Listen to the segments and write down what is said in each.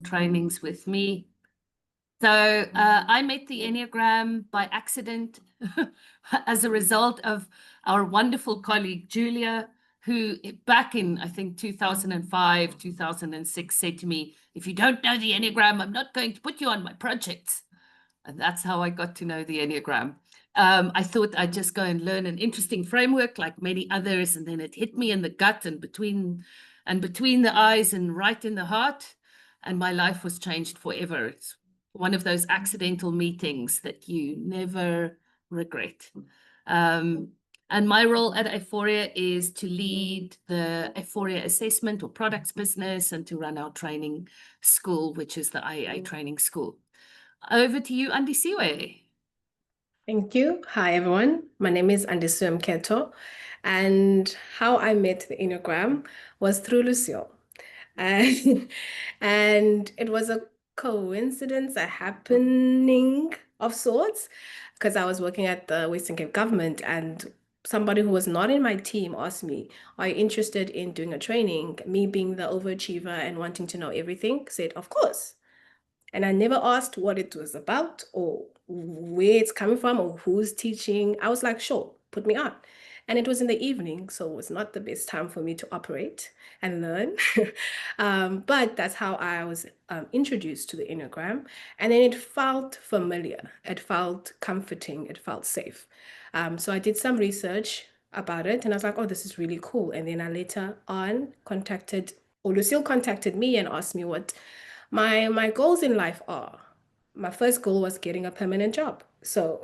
trainings with me. So I met the Enneagram by accident as a result of our wonderful colleague, Julia, who back in, I think, 2005, 2006, said to me, if you don't know the Enneagram, I'm not going to put you on my projects. And that's how I got to know the Enneagram. I thought I'd just go and learn an interesting framework like many others, and then it hit me in the gut and between the eyes and right in the heart, and my life was changed forever. It's one of those accidental meetings that you never regret. And my role at Aephoria is to lead the Aephoria assessment or products business and to run our training school, which is the IEA training school. Over to you, Andisiwe. Thank you. Hi, everyone. My name is Andisiwe Mketo, and how I met the Enneagram was through Lucille. And, and it was a coincidence, a happening of sorts, because I was working at the Western Cape government, and somebody who was not in my team asked me, are you interested in doing a training? Me being the overachiever and wanting to know everything, said, of course. And I never asked what it was about or where it's coming from or who's teaching. I was like, sure, put me on. And it was in the evening, so it was not the best time for me to operate and learn. But that's how I was introduced to the Enneagram. And then it felt familiar, it felt comforting, it felt safe. So I did some research about it and I was like, oh, this is really cool. And then I later on Lucille contacted me and asked me what my goals in life are. My first goal was getting a permanent job. So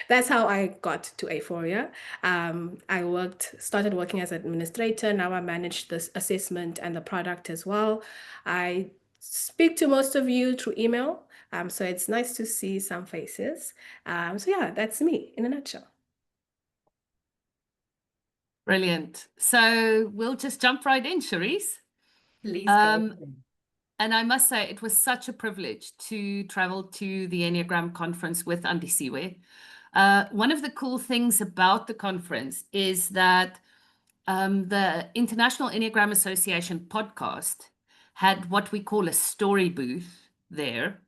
that's how I got to Aephoria. I started working as an administrator. Now I manage this assessment and the product as well. I speak to most of you through email. So it's nice to see some faces. So yeah, that's me in a nutshell. Brilliant. So we'll just jump right in, Charisse. Please go. And I must say, it was such a privilege to travel to the Enneagram conference with Andisiwe. One of the cool things about the conference is that the International Enneagram Association podcast had what we call a story booth there.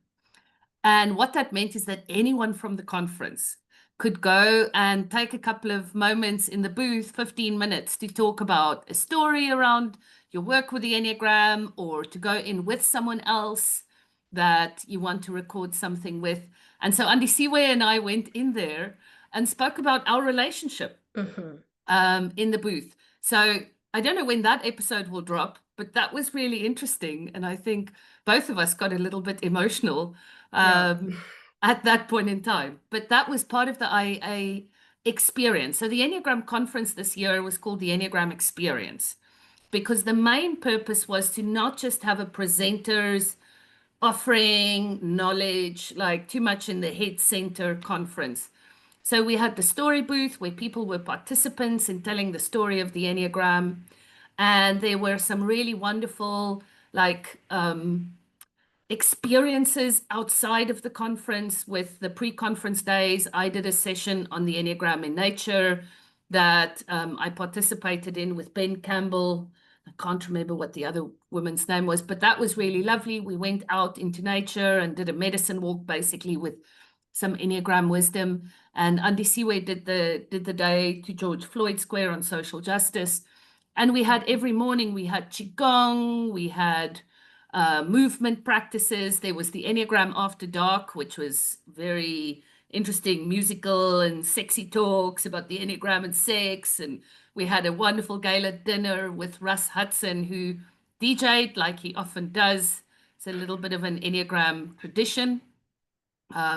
And what that meant is that anyone from the conference could go and take a couple of moments in the booth, 15 minutes, to talk about a story around your work with the Enneagram, or to go in with someone else that you want to record something with. And so Andisiwe and I went in there and spoke about our relationship in the booth. So I don't know when that episode will drop, but that was really interesting. And I think both of us got a little bit emotional at that point in time. But that was part of the IEA experience. So the Enneagram conference this year was called the Enneagram Experience, because the main purpose was to not just have a presenter's offering knowledge, like too much in the head center conference. So we had the story booth where people were participants in telling the story of the Enneagram. And there were some really wonderful, like, experiences outside of the conference with the pre-conference days. I did a session on the Enneagram in nature that I participated in with Ben Campbell. I can't remember what the other woman's name was, but that was really lovely. We went out into nature and did a medicine walk, basically, with some Enneagram wisdom. And Andisiwe did the day to George Floyd Square on social justice. And we had every morning, we had Qigong, we had movement practices. There was the Enneagram After Dark, which was very interesting, musical and sexy talks about the Enneagram and sex. And we had a wonderful gala dinner with Russ Hudson, who DJ'd like he often does. It's a little bit of an Enneagram tradition.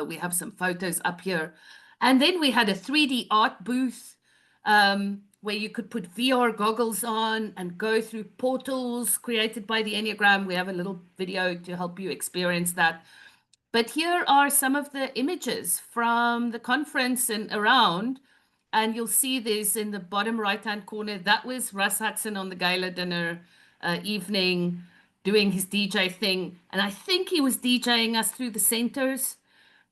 We have some photos up here. And then we had a 3D art booth where you could put VR goggles on and go through portals created by the Enneagram. We have a little video to help you experience that. But here are some of the images from the conference and around. And you'll see this in the bottom right-hand corner. That was Russ Hudson on the gala dinner evening doing his DJ thing. And I think he was DJing us through the centers,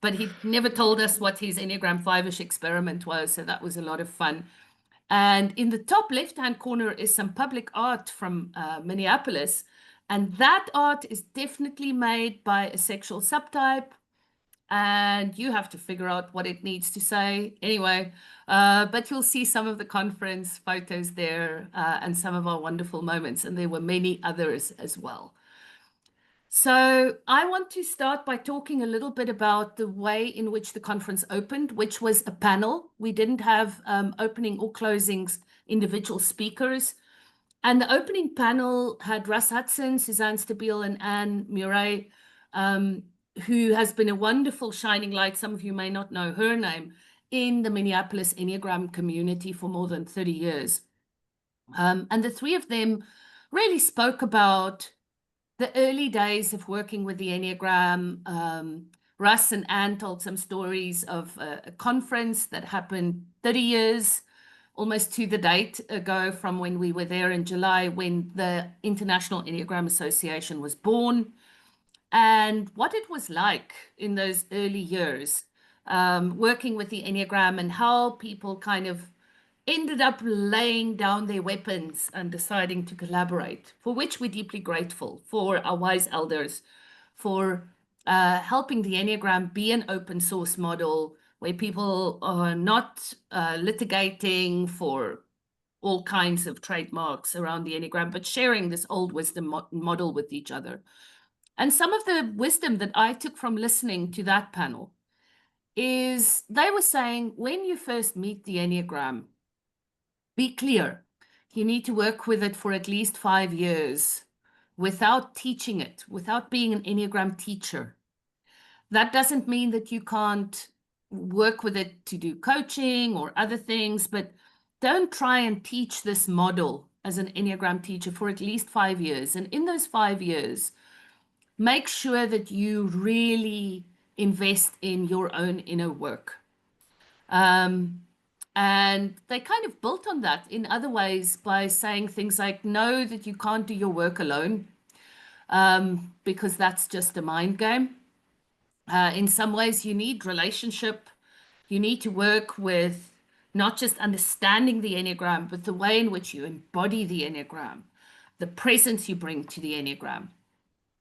but he never told us what his Enneagram 5-ish experiment was. So that was a lot of fun. And in the top left-hand corner is some public art from Minneapolis. And that art is definitely made by a sexual subtype, and you have to figure out what it needs to say anyway. But you'll see some of the conference photos there, and some of our wonderful moments, and there were many others as well. So I want to start by talking a little bit about the way in which the conference opened, which was a panel. We didn't have opening or closings, individual speakers. And the opening panel had Russ Hudson, Suzanne Stabile, and Anne Murray, who has been a wonderful shining light. Some of you may not know her name, in the Minneapolis Enneagram community for more than 30 years. And the three of them really spoke about the early days of working with the Enneagram. Russ and Anne told some stories of a conference that happened 30 years, almost to the date ago from when we were there in July, when the International Enneagram Association was born, and what it was like in those early years, working with the Enneagram, and how people kind of ended up laying down their weapons and deciding to collaborate, for which we're deeply grateful for our wise elders, for helping the Enneagram be an open source model where people are not litigating for all kinds of trademarks around the Enneagram, but sharing this old wisdom model with each other. And some of the wisdom that I took from listening to that panel is they were saying, when you first meet the Enneagram, be clear. You need to work with it for at least 5 years without teaching it, without being an Enneagram teacher. That doesn't mean that you can't work with it to do coaching or other things, but don't try and teach this model as an Enneagram teacher for at least 5 years. And in those 5 years, make sure that you really invest in your own inner work. And they kind of built on that in other ways by saying things like, know that you can't do your work alone, because that's just a mind game. In some ways, you need relationship. You need to work with not just understanding the Enneagram, but the way in which you embody the Enneagram, the presence you bring to the Enneagram.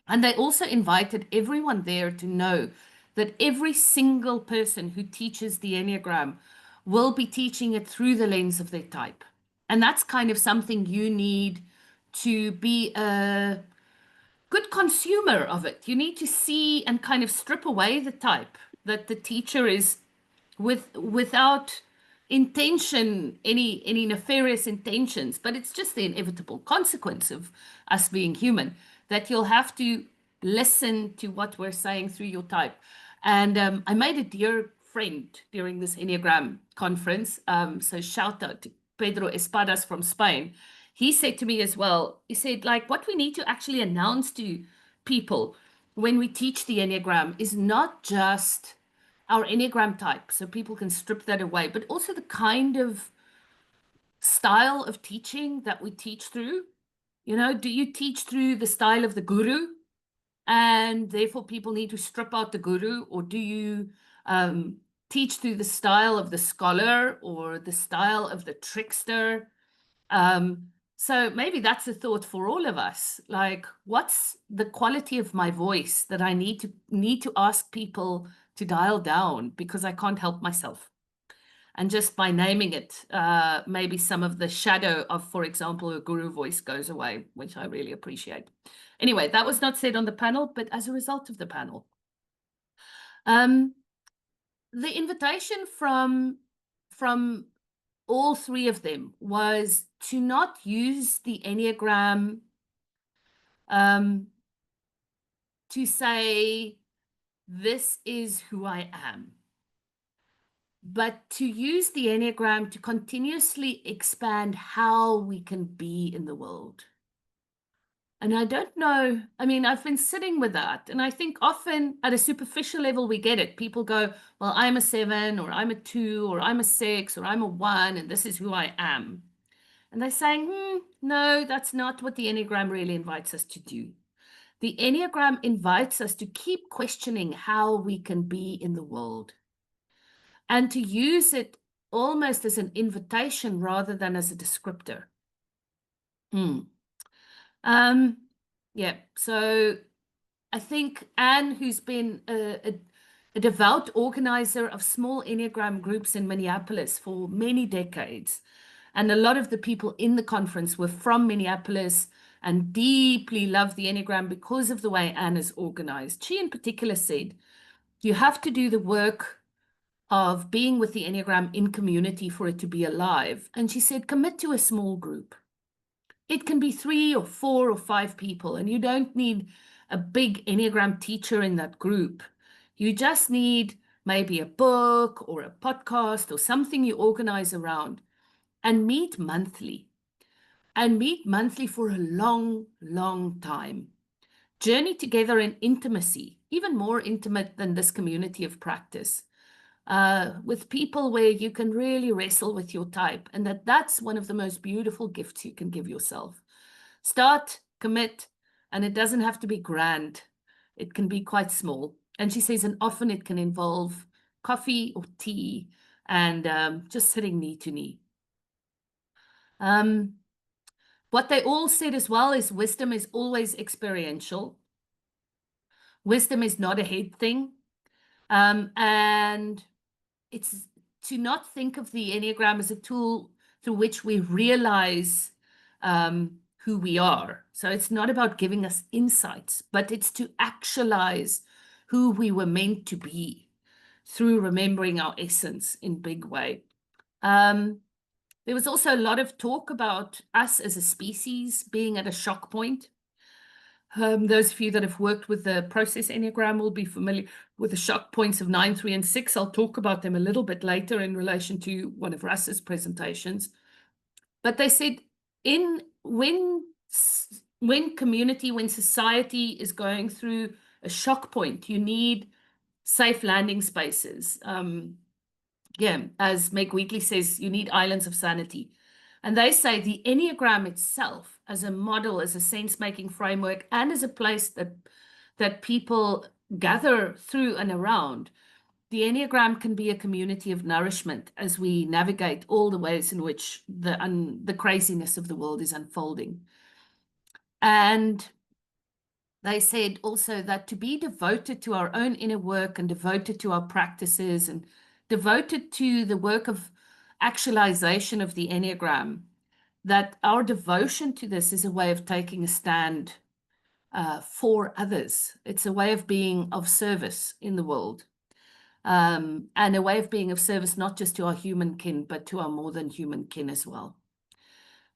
And they also invited everyone there to know that every single person who teaches the Enneagram will be teaching it through the lens of their type. And that's kind of something you need to be a good consumer of it. You need to see and kind of strip away the type that the teacher is without intention, any nefarious intentions, but it's just the inevitable consequence of us being human, that you'll have to listen to what we're saying through your type. And I made a dear friend during this Enneagram conference. So shout out to Pedro Espadas from Spain. He said to me as well, he said, like, what we need to actually announce to people when we teach the Enneagram is not just our Enneagram type, so people can strip that away, but also the kind of style of teaching that we teach through. You know, do you teach through the style of the guru, and therefore people need to strip out the guru, or do you teach through the style of the scholar or the style of the trickster? So maybe that's a thought for all of us. Like, what's the quality of my voice that I need to ask people to dial down because I can't help myself? And just by naming it, maybe some of the shadow of, for example, a guru voice goes away, which I really appreciate. Anyway, that was not said on the panel, but as a result of the panel. The invitation from all three of them was to not use the Enneagram to say, this is who I am, but to use the Enneagram to continuously expand how we can be in the world. And I don't know, I mean, I've been sitting with that, and I think often at a superficial level, we get it. People go, well, I'm a 7, or I'm a 2, or I'm a 6, or I'm a 1, and this is who I am. And they're saying, no, that's not what the Enneagram really invites us to do. The Enneagram invites us to keep questioning how we can be in the world, and to use it almost as an invitation rather than as a descriptor. Yeah. So I think Anne, who's been a devout organizer of small Enneagram groups in Minneapolis for many decades, and a lot of the people in the conference were from Minneapolis and deeply love the Enneagram because of the way Anne is organized. She in particular said, you have to do the work of being with the Enneagram in community for it to be alive. And she said, commit to a small group. It can be 3 or 4 or 5 people, and you don't need a big Enneagram teacher in that group. You just need maybe a book or a podcast or something you organize around, and meet monthly. And meet monthly for a long, long time. Journey together in intimacy, even more intimate than this community of practice, with people where you can really wrestle with your type, and that's one of the most beautiful gifts you can give yourself. Start, commit, and it doesn't have to be grand. It can be quite small. And she says, and often it can involve coffee or tea and just sitting knee to knee. What they all said as well is wisdom is always experiential. Wisdom is not a head thing. And it's to not think of the Enneagram as a tool through which we realize who we are. So it's not about giving us insights, but it's to actualize who we were meant to be through remembering our essence in big way. There was also a lot of talk about us as a species being at a shock point. Those of you that have worked with the process Enneagram will be familiar with the shock points of 9, 3, and 6. I'll talk about them a little bit later in relation to one of Russ's presentations. But they said when community, when society is going through a shock point, you need safe landing spaces. As Meg Wheatley says, you need islands of sanity. And they say the Enneagram itself as a model, as a sense-making framework, and as a place that people gather through and around, the Enneagram can be a community of nourishment as we navigate all the ways in which the craziness of the world is unfolding. And they said also that to be devoted to our own inner work and devoted to our practices and devoted to the work of actualization of the Enneagram, that our devotion to this is a way of taking a stand for others. It's a way of being of service in the world, and a way of being of service not just to our human kin, but to our more than human kin as well.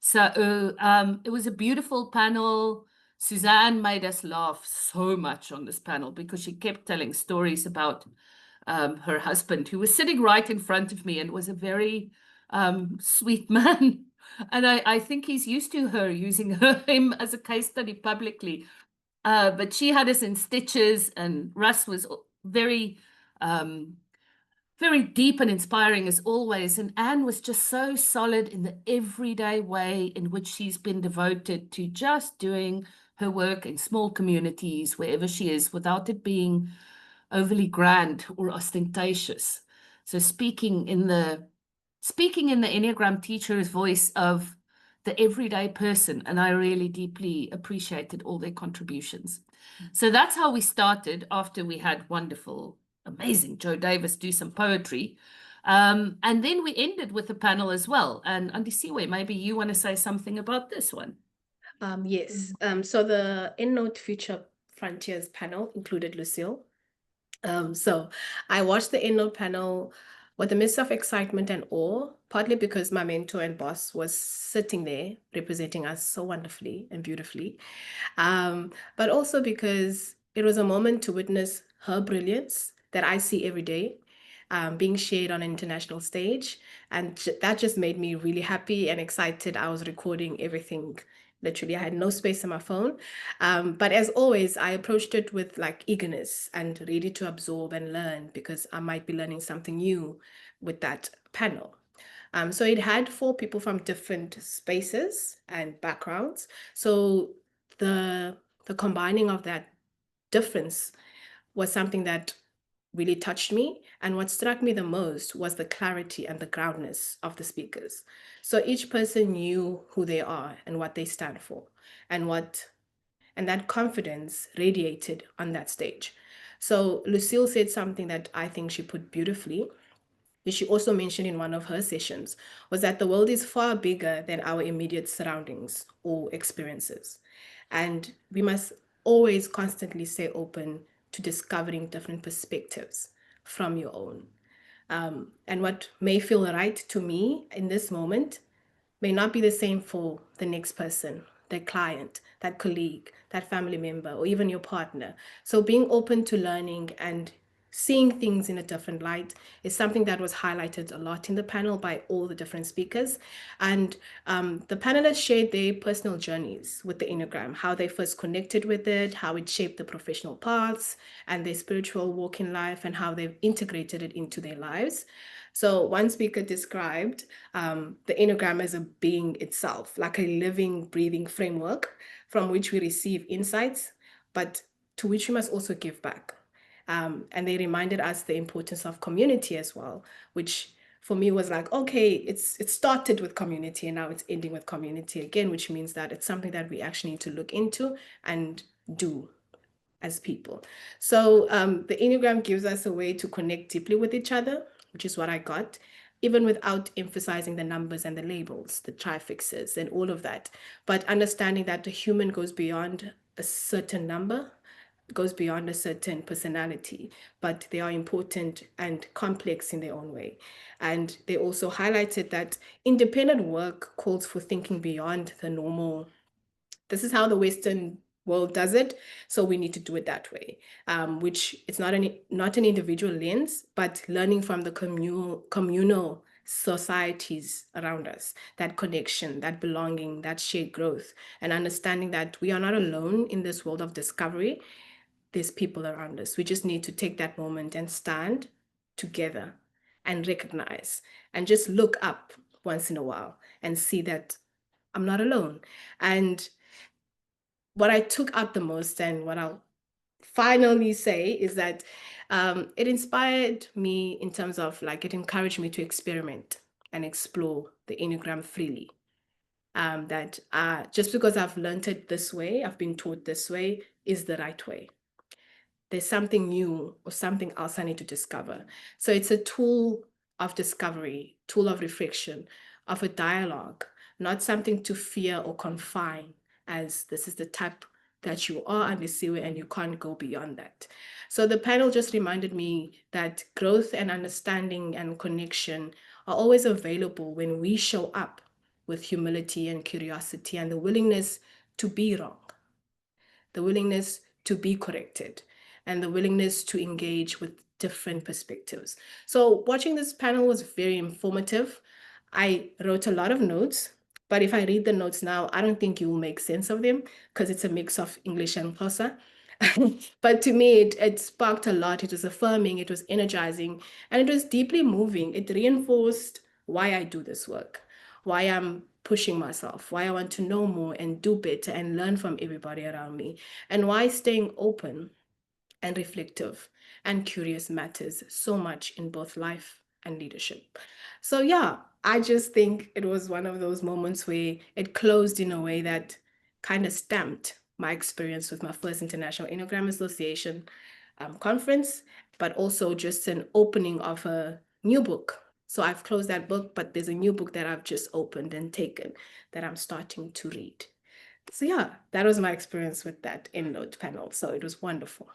So it was a beautiful panel. Suzanne made us laugh so much on this panel because she kept telling stories about her husband, who was sitting right in front of me and was a very sweet man. And I think he's used to her using him as a case study publicly. But she had us in stitches, and Russ was very, very deep and inspiring as always. And Anne was just so solid in the everyday way in which she's been devoted to just doing her work in small communities, wherever she is, without it being overly grand or ostentatious. So speaking in the Enneagram teacher's voice of the everyday person, and I really deeply appreciated all their contributions. So that's how we started after we had wonderful, amazing Joe Davis do some poetry. And then we ended with a panel as well. And Andisiwe, maybe you want to say something about this one. Yes. So the EndNote Future Frontiers panel included Lucille. So I watched the EndNote panel with a mix of excitement and awe, partly because my mentor and boss was sitting there representing us so wonderfully and beautifully, but also because it was a moment to witness her brilliance that I see every day, being shared on an international stage. And that just made me really happy and excited. I was recording everything. Literally, I had no space on my phone. But as always, I approached it with like eagerness and ready to absorb and learn, because I might be learning something new with that panel. So it had 4 people from different spaces and backgrounds. So the combining of that difference was something that really touched me. And what struck me the most was the clarity and the groundness of the speakers. So each person knew who they are and what they stand for, and and that confidence radiated on that stage. So Lucille said something that I think she put beautifully, which she also mentioned in one of her sessions, was that the world is far bigger than our immediate surroundings or experiences. And we must always constantly stay open to discovering different perspectives from your own. And what may feel right to me in this moment may not be the same for the next person, the client, that colleague, that family member, or even your partner. So being open to learning and seeing things in a different light is something that was highlighted a lot in the panel by all the different speakers. And the panelists shared their personal journeys with the Enneagram, how they first connected with it, how it shaped the professional paths and their spiritual walk in life, and how they've integrated it into their lives. So one speaker described the Enneagram as a being itself, like a living, breathing framework from which we receive insights, but to which we must also give back. And they reminded us the importance of community as well, which for me was like, okay, it started with community and now it's ending with community again, which means that it's something that we actually need to look into and do as people. So the Enneagram gives us a way to connect deeply with each other, which is what I got, even without emphasizing the numbers and the labels, the trifixes and all of that. But understanding that the human goes beyond a certain number, goes beyond a certain personality, but they are important and complex in their own way. And they also highlighted that independent work calls for thinking beyond the normal. This is how the Western world does it, so we need to do it that way. Which it's not an individual lens, but learning from the communal societies around us, that connection, that belonging, that shared growth, and understanding that we are not alone in this world of discovery. There's people around us. We just need to take that moment and stand together and recognize and just look up once in a while and see that I'm not alone. And what I took out the most and what I'll finally say is that it inspired me in terms of like it encouraged me to experiment and explore the Enneagram freely. That just because I've learned it this way, I've been taught this way, is the right way. There's something new or something else I need to discover. So it's a tool of discovery, tool of reflection, of a dialogue, not something to fear or confine, as this is the type that you are, Andisiwe, and you can't go beyond that. So the panel just reminded me that growth and understanding and connection are always available when we show up with humility and curiosity and the willingness to be wrong, the willingness to be corrected, and the willingness to engage with different perspectives. So watching this panel was very informative. I wrote a lot of notes, but if I read the notes now, I don't think you will make sense of them because it's a mix of English and Xhosa. But to me, it sparked a lot. It was affirming, it was energizing, and it was deeply moving. It reinforced why I do this work, why I'm pushing myself, why I want to know more and do better and learn from everybody around me, and why staying open and reflective and curious matters so much in both life and leadership. So yeah, I just think it was one of those moments where it closed in a way that kind of stamped my experience with my first International Enneagram Association conference, but also just an opening of a new book. So I've closed that book, but there's a new book that I've just opened and taken that I'm starting to read. So yeah, that was my experience with that EndNote panel. So it was wonderful.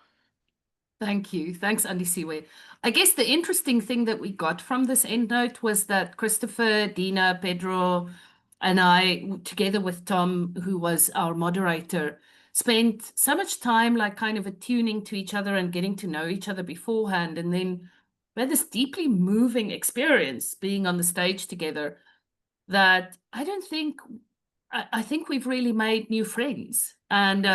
Thank you. Thanks, Andisiwe. I guess the interesting thing that we got from this EndNote was that Christopher, Dina, Pedro, and I, together with Tom, who was our moderator, spent so much time like kind of attuning to each other and getting to know each other beforehand. And then we had this deeply moving experience being on the stage together that I think we've really made new friends. And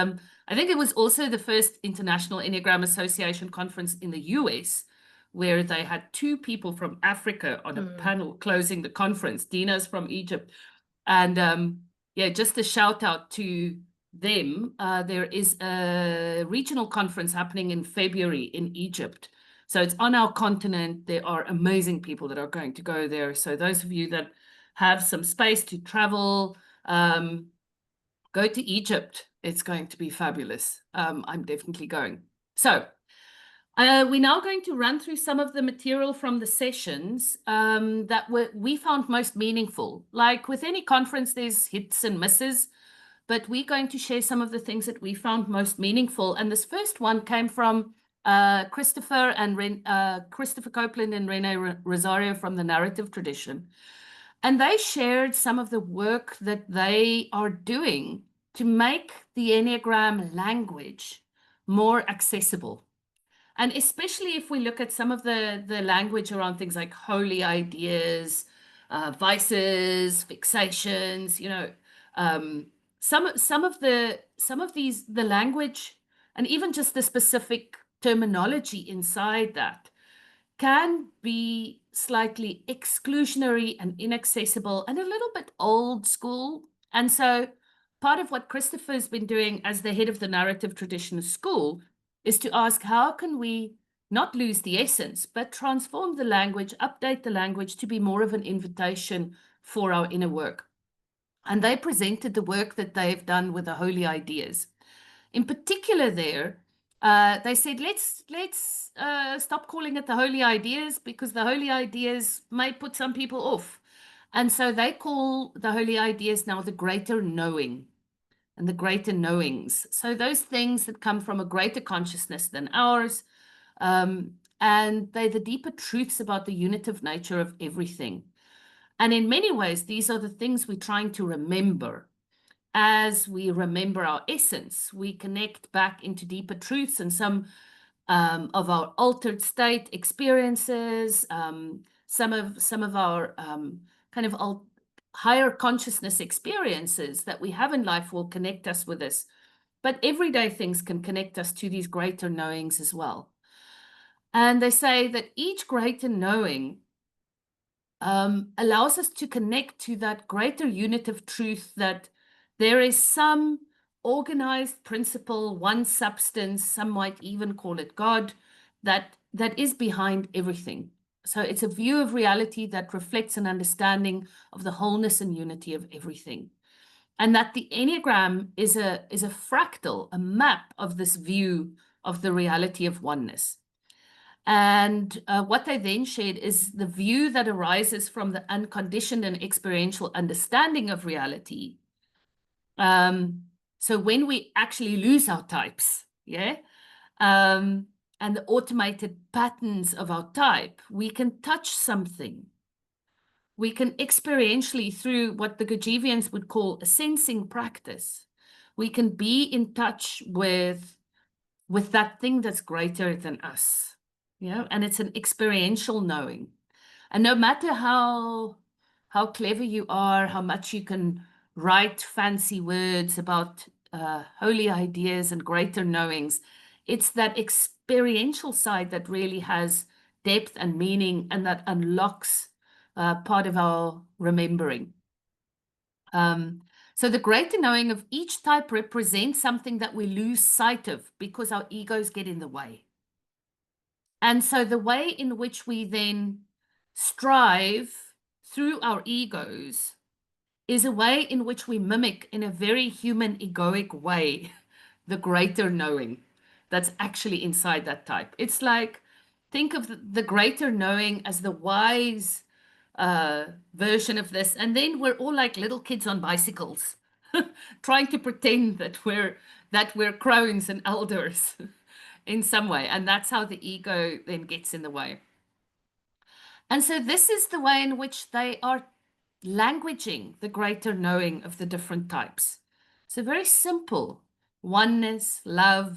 I think it was also the first International Enneagram Association conference in the US where they had two people from Africa on a panel closing the conference. Dina's from Egypt. And yeah, just a shout out to them. There is a regional conference happening in February in Egypt. So it's on our continent. There are amazing people that are going to go there. So those of you that have some space to travel, Go to Egypt. It's going to be fabulous. I'm definitely going. So we're now going to run through some of the material from the sessions that we found most meaningful. Like with any conference, there's hits and misses, but we're going to share some of the things that we found most meaningful. And this first one came from Christopher Copeland and Rene Rosario from the narrative tradition. And they shared some of the work that they are doing to make the Enneagram language more accessible. And especially if we look at some of the language around things like holy ideas, vices, fixations, some of the language and even just the specific terminology inside that can be slightly exclusionary and inaccessible and a little bit old school. And so part of what Christopher's been doing as the head of the narrative tradition school is to ask, how can we not lose the essence, but transform the language, update the language to be more of an invitation for our inner work? And they presented the work that they've done with the holy ideas. In particular there, they said, let's stop calling it the holy ideas, because the holy ideas may put some people off. And so they call the holy ideas now the greater knowing and the greater knowings. So those things that come from a greater consciousness than ours, and they're the deeper truths about the unitive nature of everything. And in many ways, these are the things we're trying to remember. As we remember our essence, we connect back into deeper truths and some of our altered state experiences, some of our kind of higher consciousness experiences that we have in life will connect us with this. But everyday things can connect us to these greater knowings as well. And they say that each greater knowing allows us to connect to that greater unit of truth, that there is some organized principle, one substance, some might even call it God, that is behind everything. So it's a view of reality that reflects an understanding of the wholeness and unity of everything. And that the Enneagram is a fractal, a map of this view of the reality of oneness. And what they then shared is the view that arises from the unconditioned and experiential understanding of reality. So when we actually lose our types, and the automated patterns of our type, we can touch something. We can experientially, through what the Gurdjieffians would call a sensing practice, we can be in touch with that thing that's greater than us. And it's an experiential knowing. And no matter how clever you are, how much you can write fancy words about holy ideas and greater knowings, it's that experiential side that really has depth and meaning, and that unlocks part of our remembering. So the greater knowing of each type represents something that we lose sight of because our egos get in the way. And so the way in which we then strive through our egos is a way in which we mimic, in a very human egoic way, the greater knowing that's actually inside that type. It's like, think of the greater knowing as the wise version of this. And then we're all like little kids on bicycles, trying to pretend that we're crones and elders in some way. And that's how the ego then gets in the way. And so this is the way in which they are languaging the greater knowing of the different types. So very simple: oneness, love,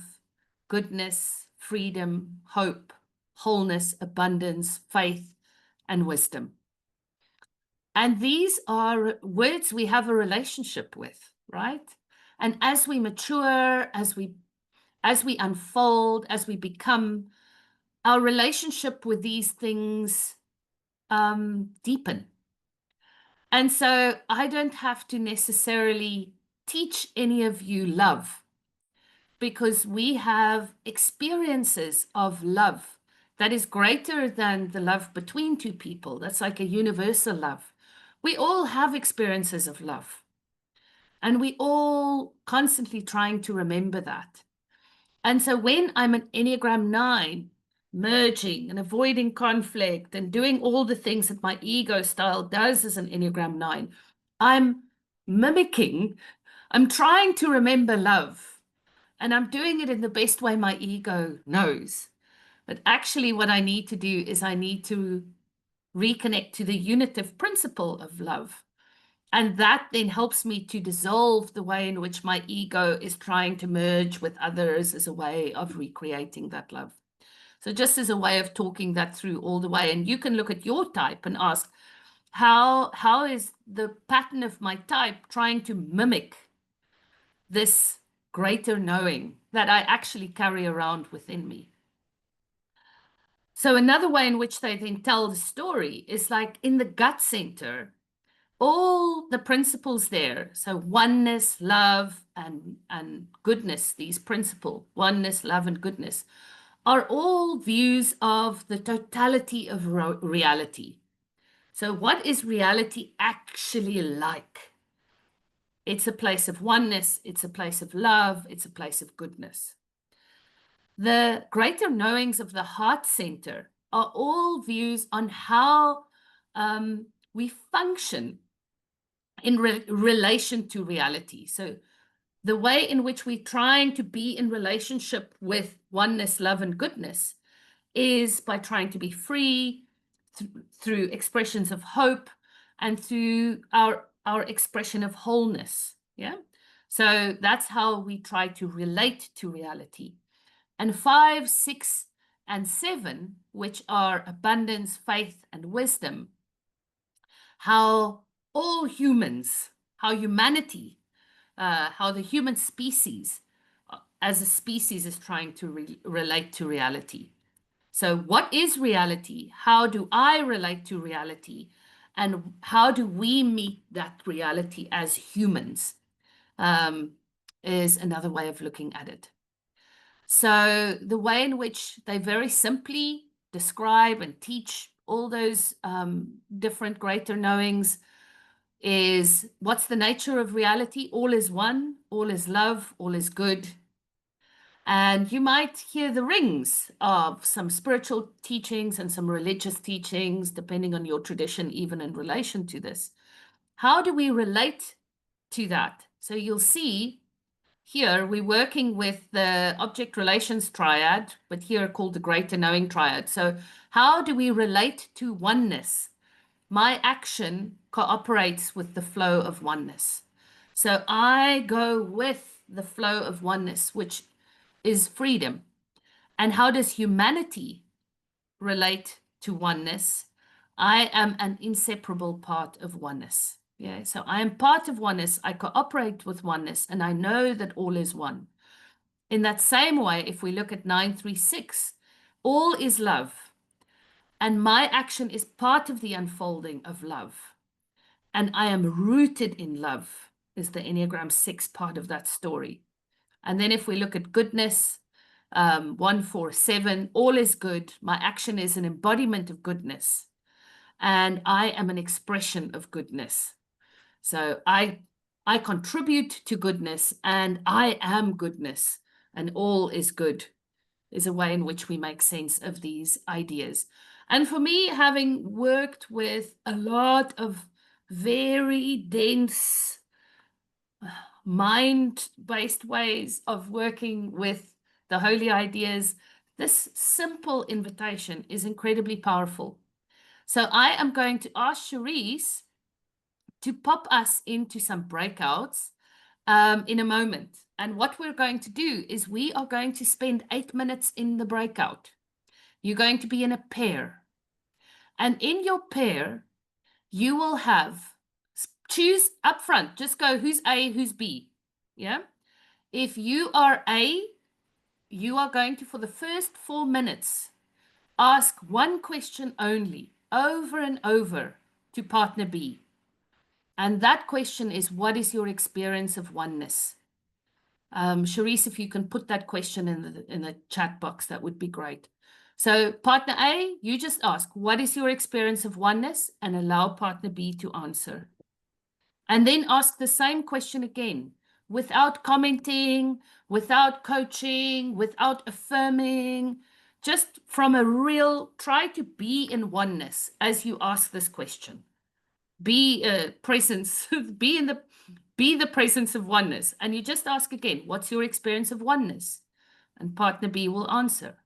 goodness, freedom, hope, wholeness, abundance, faith, and wisdom. And these are words we have a relationship with, right? And as we mature, as we unfold, as we become, our relationship with these things deepen. And so I don't have to necessarily teach any of you love, because we have experiences of love that is greater than the love between two people. That's like a universal love. We all have experiences of love. And we all constantly trying to remember that. And so when I'm an Enneagram 9, merging and avoiding conflict and doing all the things that my ego style does as an Enneagram 9, I'm mimicking, I'm trying to remember love, and I'm doing it in the best way my ego knows. But actually, what I need to do is I need to reconnect to the unitive principle of love. And that then helps me to dissolve the way in which my ego is trying to merge with others as a way of recreating that love. So just as a way of talking that through all the way. And you can look at your type and ask, how is the pattern of my type trying to mimic this greater knowing that I actually carry around within me? So another way in which they then tell the story is like in the gut center, all the principles there. So oneness, love, and goodness, these principles, oneness, love, and goodness, are all views of the totality of reality. So what is reality actually like? It's a place of oneness, it's a place of love, it's a place of goodness. The greater knowings of the heart center are all views on how we function in relation to reality. So the way in which we're trying to be in relationship with oneness, love, and goodness is by trying to be free through expressions of hope and through our expression of wholeness. Yeah. So that's how we try to relate to reality. And 5, 6, and 7, which are abundance, faith, and wisdom, how all humans, how humanity, how the human species as a species is trying to relate to reality. So what is reality? How do I relate to reality? And how do we meet that reality as humans? Is another way of looking at it. So the way in which they very simply describe and teach all those different greater knowings is, what's the nature of reality? All is one, all is love, all is good. And you might hear the rings of some spiritual teachings and some religious teachings, depending on your tradition, even in relation to this. How do we relate to that? So you'll see here we're working with the object relations triad, but here called the greater knowing triad. So how do we relate to oneness? My action cooperates with the flow of oneness. So I go with the flow of oneness, which is freedom. And how does humanity relate to oneness? I am an inseparable part of oneness. Yeah, so I am part of oneness. I cooperate with oneness, and I know that all is one. In that same way, if we look at 936, all is love. And my action is part of the unfolding of love. And I am rooted in love, is the Enneagram 6 part of that story. And then if we look at goodness, 147, all is good. My action is an embodiment of goodness. And I am an expression of goodness. So I contribute to goodness, and I am goodness, and all is good, is a way in which we make sense of these ideas. And for me, having worked with a lot of very dense mind-based ways of working with the holy ideas, this simple invitation is incredibly powerful. So I am going to ask Cherise to pop us into some breakouts in a moment. And what we're going to do is we are going to spend 8 minutes in the breakout. You're going to be in a pair. And in your pair, you will have, choose up front, just go who's A, who's B. Yeah. If you are A, you are going to, for the first 4 minutes, ask one question only, over and over, to partner B. And that question is, what is your experience of oneness? Cherise, if you can put that question in the chat box, that would be great. So partner A, you just ask, what is your experience of oneness? And allow partner B to answer. And then ask the same question again, without commenting, without coaching, without affirming, just from a real, try to be in oneness as you ask this question. Be presence, be the presence of oneness. And you just ask again, what's your experience of oneness? And partner B will answer.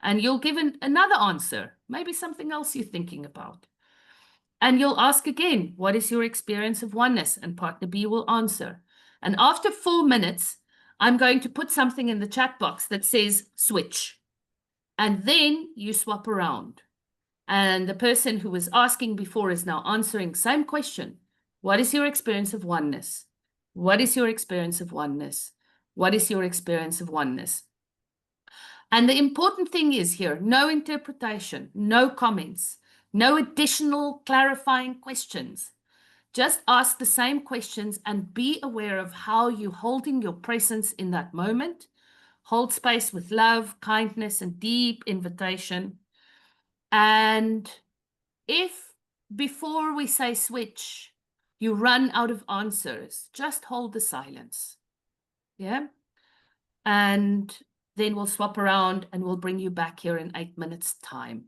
And you'll give another answer, maybe something else you're thinking about. And you'll ask again, what is your experience of oneness? And partner B will answer. And after 4 minutes, I'm going to put something in the chat box that says switch. And then you swap around. And the person who was asking before is now answering same question. What is your experience of oneness? What is your experience of oneness? What is your experience of oneness? And the important thing is here, no interpretation, no comments, no additional clarifying questions. Just ask the same questions and be aware of how you're holding your presence in that moment. Hold space with love, kindness, and deep invitation. And if before we say switch, you run out of answers, just hold the silence. Yeah? And then we'll swap around and we'll bring you back here in 8 minutes' time.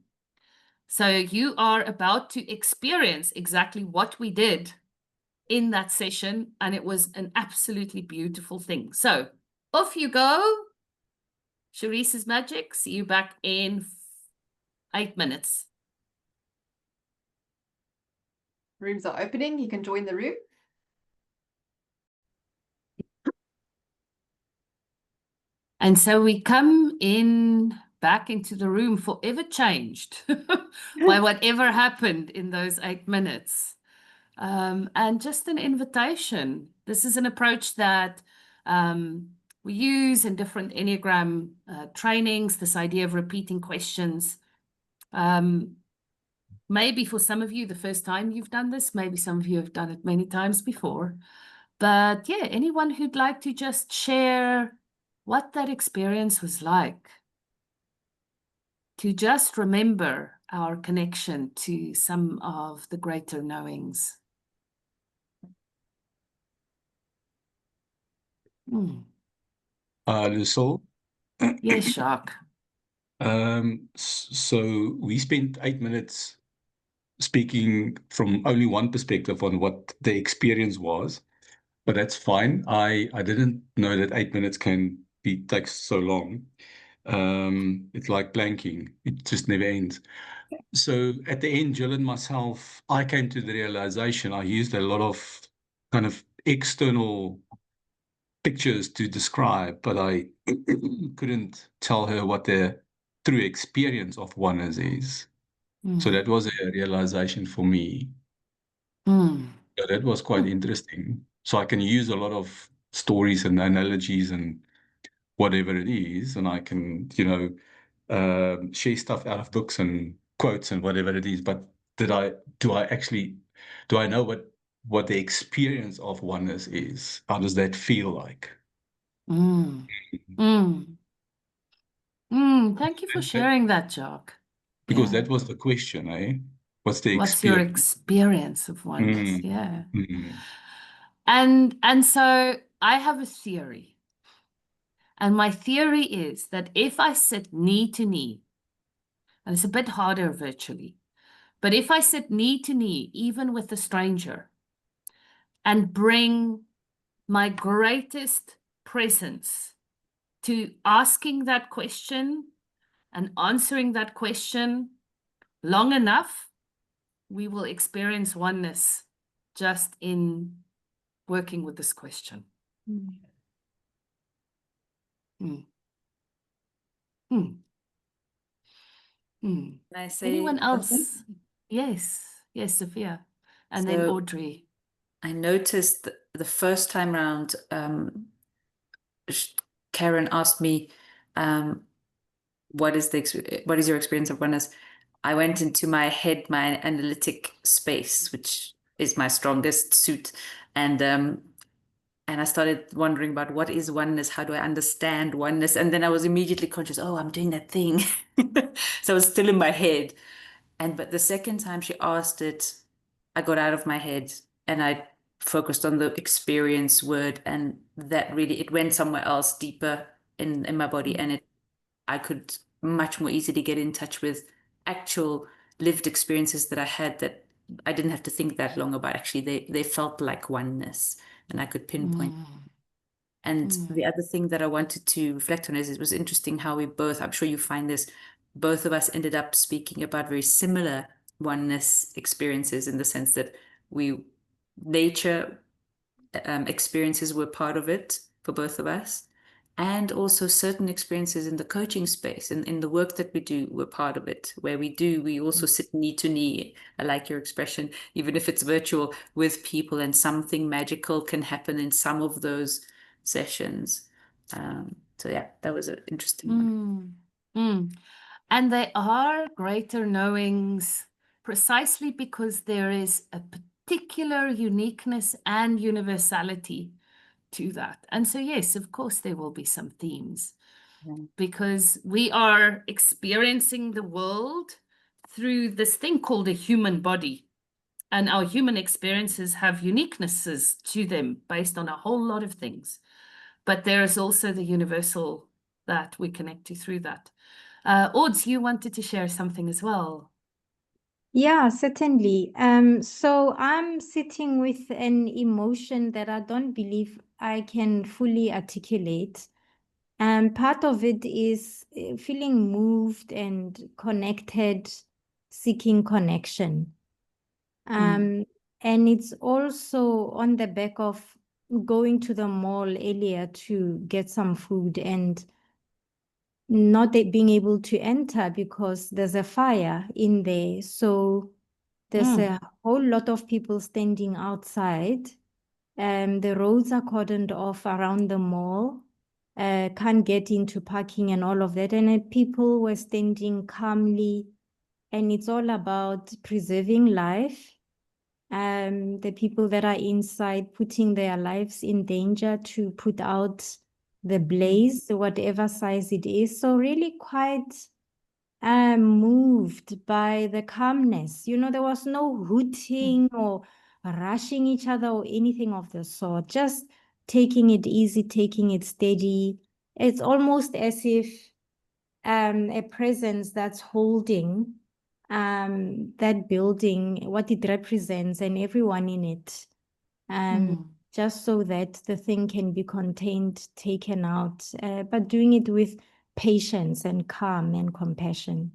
So you are about to experience exactly what we did in that session, and it was an absolutely beautiful thing. So off you go. Sharice's magic. See you back in 8 minutes. Rooms are opening. You can join the room. And so we come in back into the room forever changed by whatever happened in those 8 minutes. And just an invitation. This is an approach that we use in different Enneagram trainings, this idea of repeating questions. Maybe for some of you, the first time you've done this, maybe some of you have done it many times before. But yeah, anyone who'd like to just share what that experience was like, to just remember our connection to some of the greater knowings. Lucille? Yes, Jacques. So we spent 8 minutes speaking from only one perspective on what the experience was, but that's fine. I didn't know that 8 minutes can take so long. It's like blanking. It just never ends. So at the end, Jill and myself, I came to the realization I used a lot of kind of external pictures to describe, but I couldn't tell her what the true experience of oneness is. So that was a realization for me. So that was quite interesting. So I can use a lot of stories and analogies and whatever it is, and I can, share stuff out of books and quotes and whatever it is. But do I know what the experience of oneness is? How does that feel like? Thank you for sharing that, Jacques. Because that was the question, eh? What's the What's your experience? experience of oneness? Yeah. Mm. And so I have a theory. And my theory is that if I sit knee to knee, and it's a bit harder virtually, but if I sit knee to knee, even with a stranger, and bring my greatest presence to asking that question and answering that question long enough, we will experience oneness just in working with this question. Can I say Anyone else? something? Yes, Sophia. And then So Audrey. I noticed the first time around, Karen asked me, what is your experience of oneness? I went into my head, my analytic space, which is my strongest suit, and I started wondering about what is oneness, how do I understand oneness, and then I was immediately conscious, oh, I'm doing that thing. So I was still in my head, but the second time she asked it, I got out of my head and I focused on the experience word, and that really, it went somewhere else deeper in my body, and I could much more easily get in touch with actual lived experiences that I had that I didn't have to think that long about. Actually, they felt like oneness, and I could pinpoint. And the other thing that I wanted to reflect on is it was interesting how we both, I'm sure you find this, both of us ended up speaking about very similar oneness experiences, in the sense that nature experiences were part of it for both of us. And also certain experiences in the coaching space and in the work that we do were part of it, where we also sit knee to knee, I like your expression, even if it's virtual, with people, and something magical can happen in some of those sessions. So yeah, that was an interesting one. And they are greater knowings precisely because there is a particular uniqueness and universality to that. And so, yes, of course, there will be some themes because we are experiencing the world through this thing called a human body. And our human experiences have uniquenesses to them based on a whole lot of things. But there is also the universal that we connect to through that. Odds, you wanted to share something as well. Yeah, certainly. So I'm sitting with an emotion that I don't believe I can fully articulate. And part of it is feeling moved and connected, seeking connection. And it's also on the back of going to the mall earlier to get some food and not being able to enter because there's a fire in there. So there's a whole lot of people standing outside. The roads are cordoned off around the mall. Can't get into parking and all of that. And people were standing calmly. And it's all about preserving life. The people that are inside putting their lives in danger to put out the blaze, whatever size it is. So really quite moved by the calmness. You know, there was no hooting or rushing each other or anything of the sort, just taking it easy, taking it steady. It's almost as if a presence that's holding that building, what it represents, and everyone in it. Just so that the thing can be contained, taken out, but doing it with patience and calm and compassion.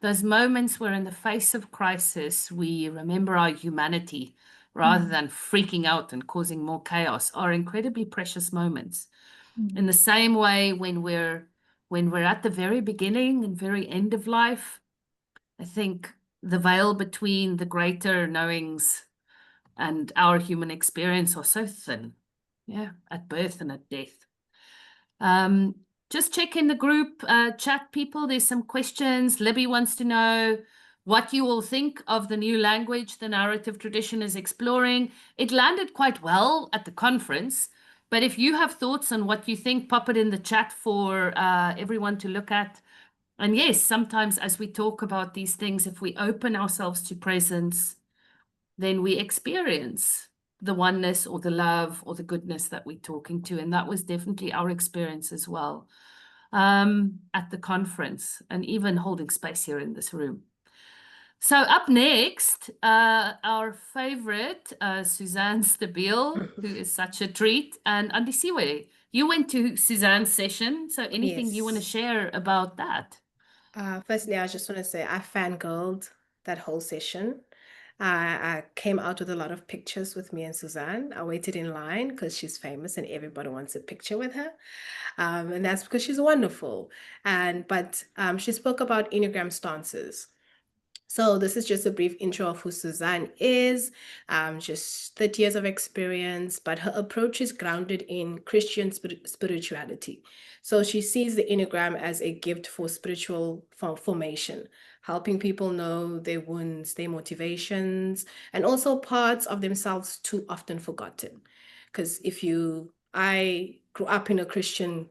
Those moments where in the face of crisis, we remember our humanity rather than freaking out and causing more chaos are incredibly precious moments. In the same way, when we're at the very beginning and very end of life, I think the veil between the greater knowings and our human experience are so thin, at birth and at death. Just check in the group chat, people. There's some questions. Libby wants to know what you all think of the new language the narrative tradition is exploring. It landed quite well at the conference, but if you have thoughts on what you think, pop it in the chat for everyone to look at. And yes, sometimes as we talk about these things, if we open ourselves to presence, then we experience the oneness or the love or the goodness that we're talking to. And that was definitely our experience as well at the conference, and even holding space here in this room. So up next, our favorite, Suzanne Stabile, who is such a treat, and Andisiwe. You went to Suzanne's session, so anything you want to share about that? Firstly, I just want to say I fangirled that whole session. I came out with a lot of pictures with me and Suzanne. I waited in line because she's famous and everybody wants a picture with her. And that's because she's wonderful. But she spoke about Enneagram stances. So this is just a brief intro of who Suzanne is, just 30 years of experience, but her approach is grounded in Christian spirituality. So she sees the Enneagram as a gift for spiritual formation, helping people know their wounds, their motivations, and also parts of themselves too often forgotten. Because I grew up in a Christian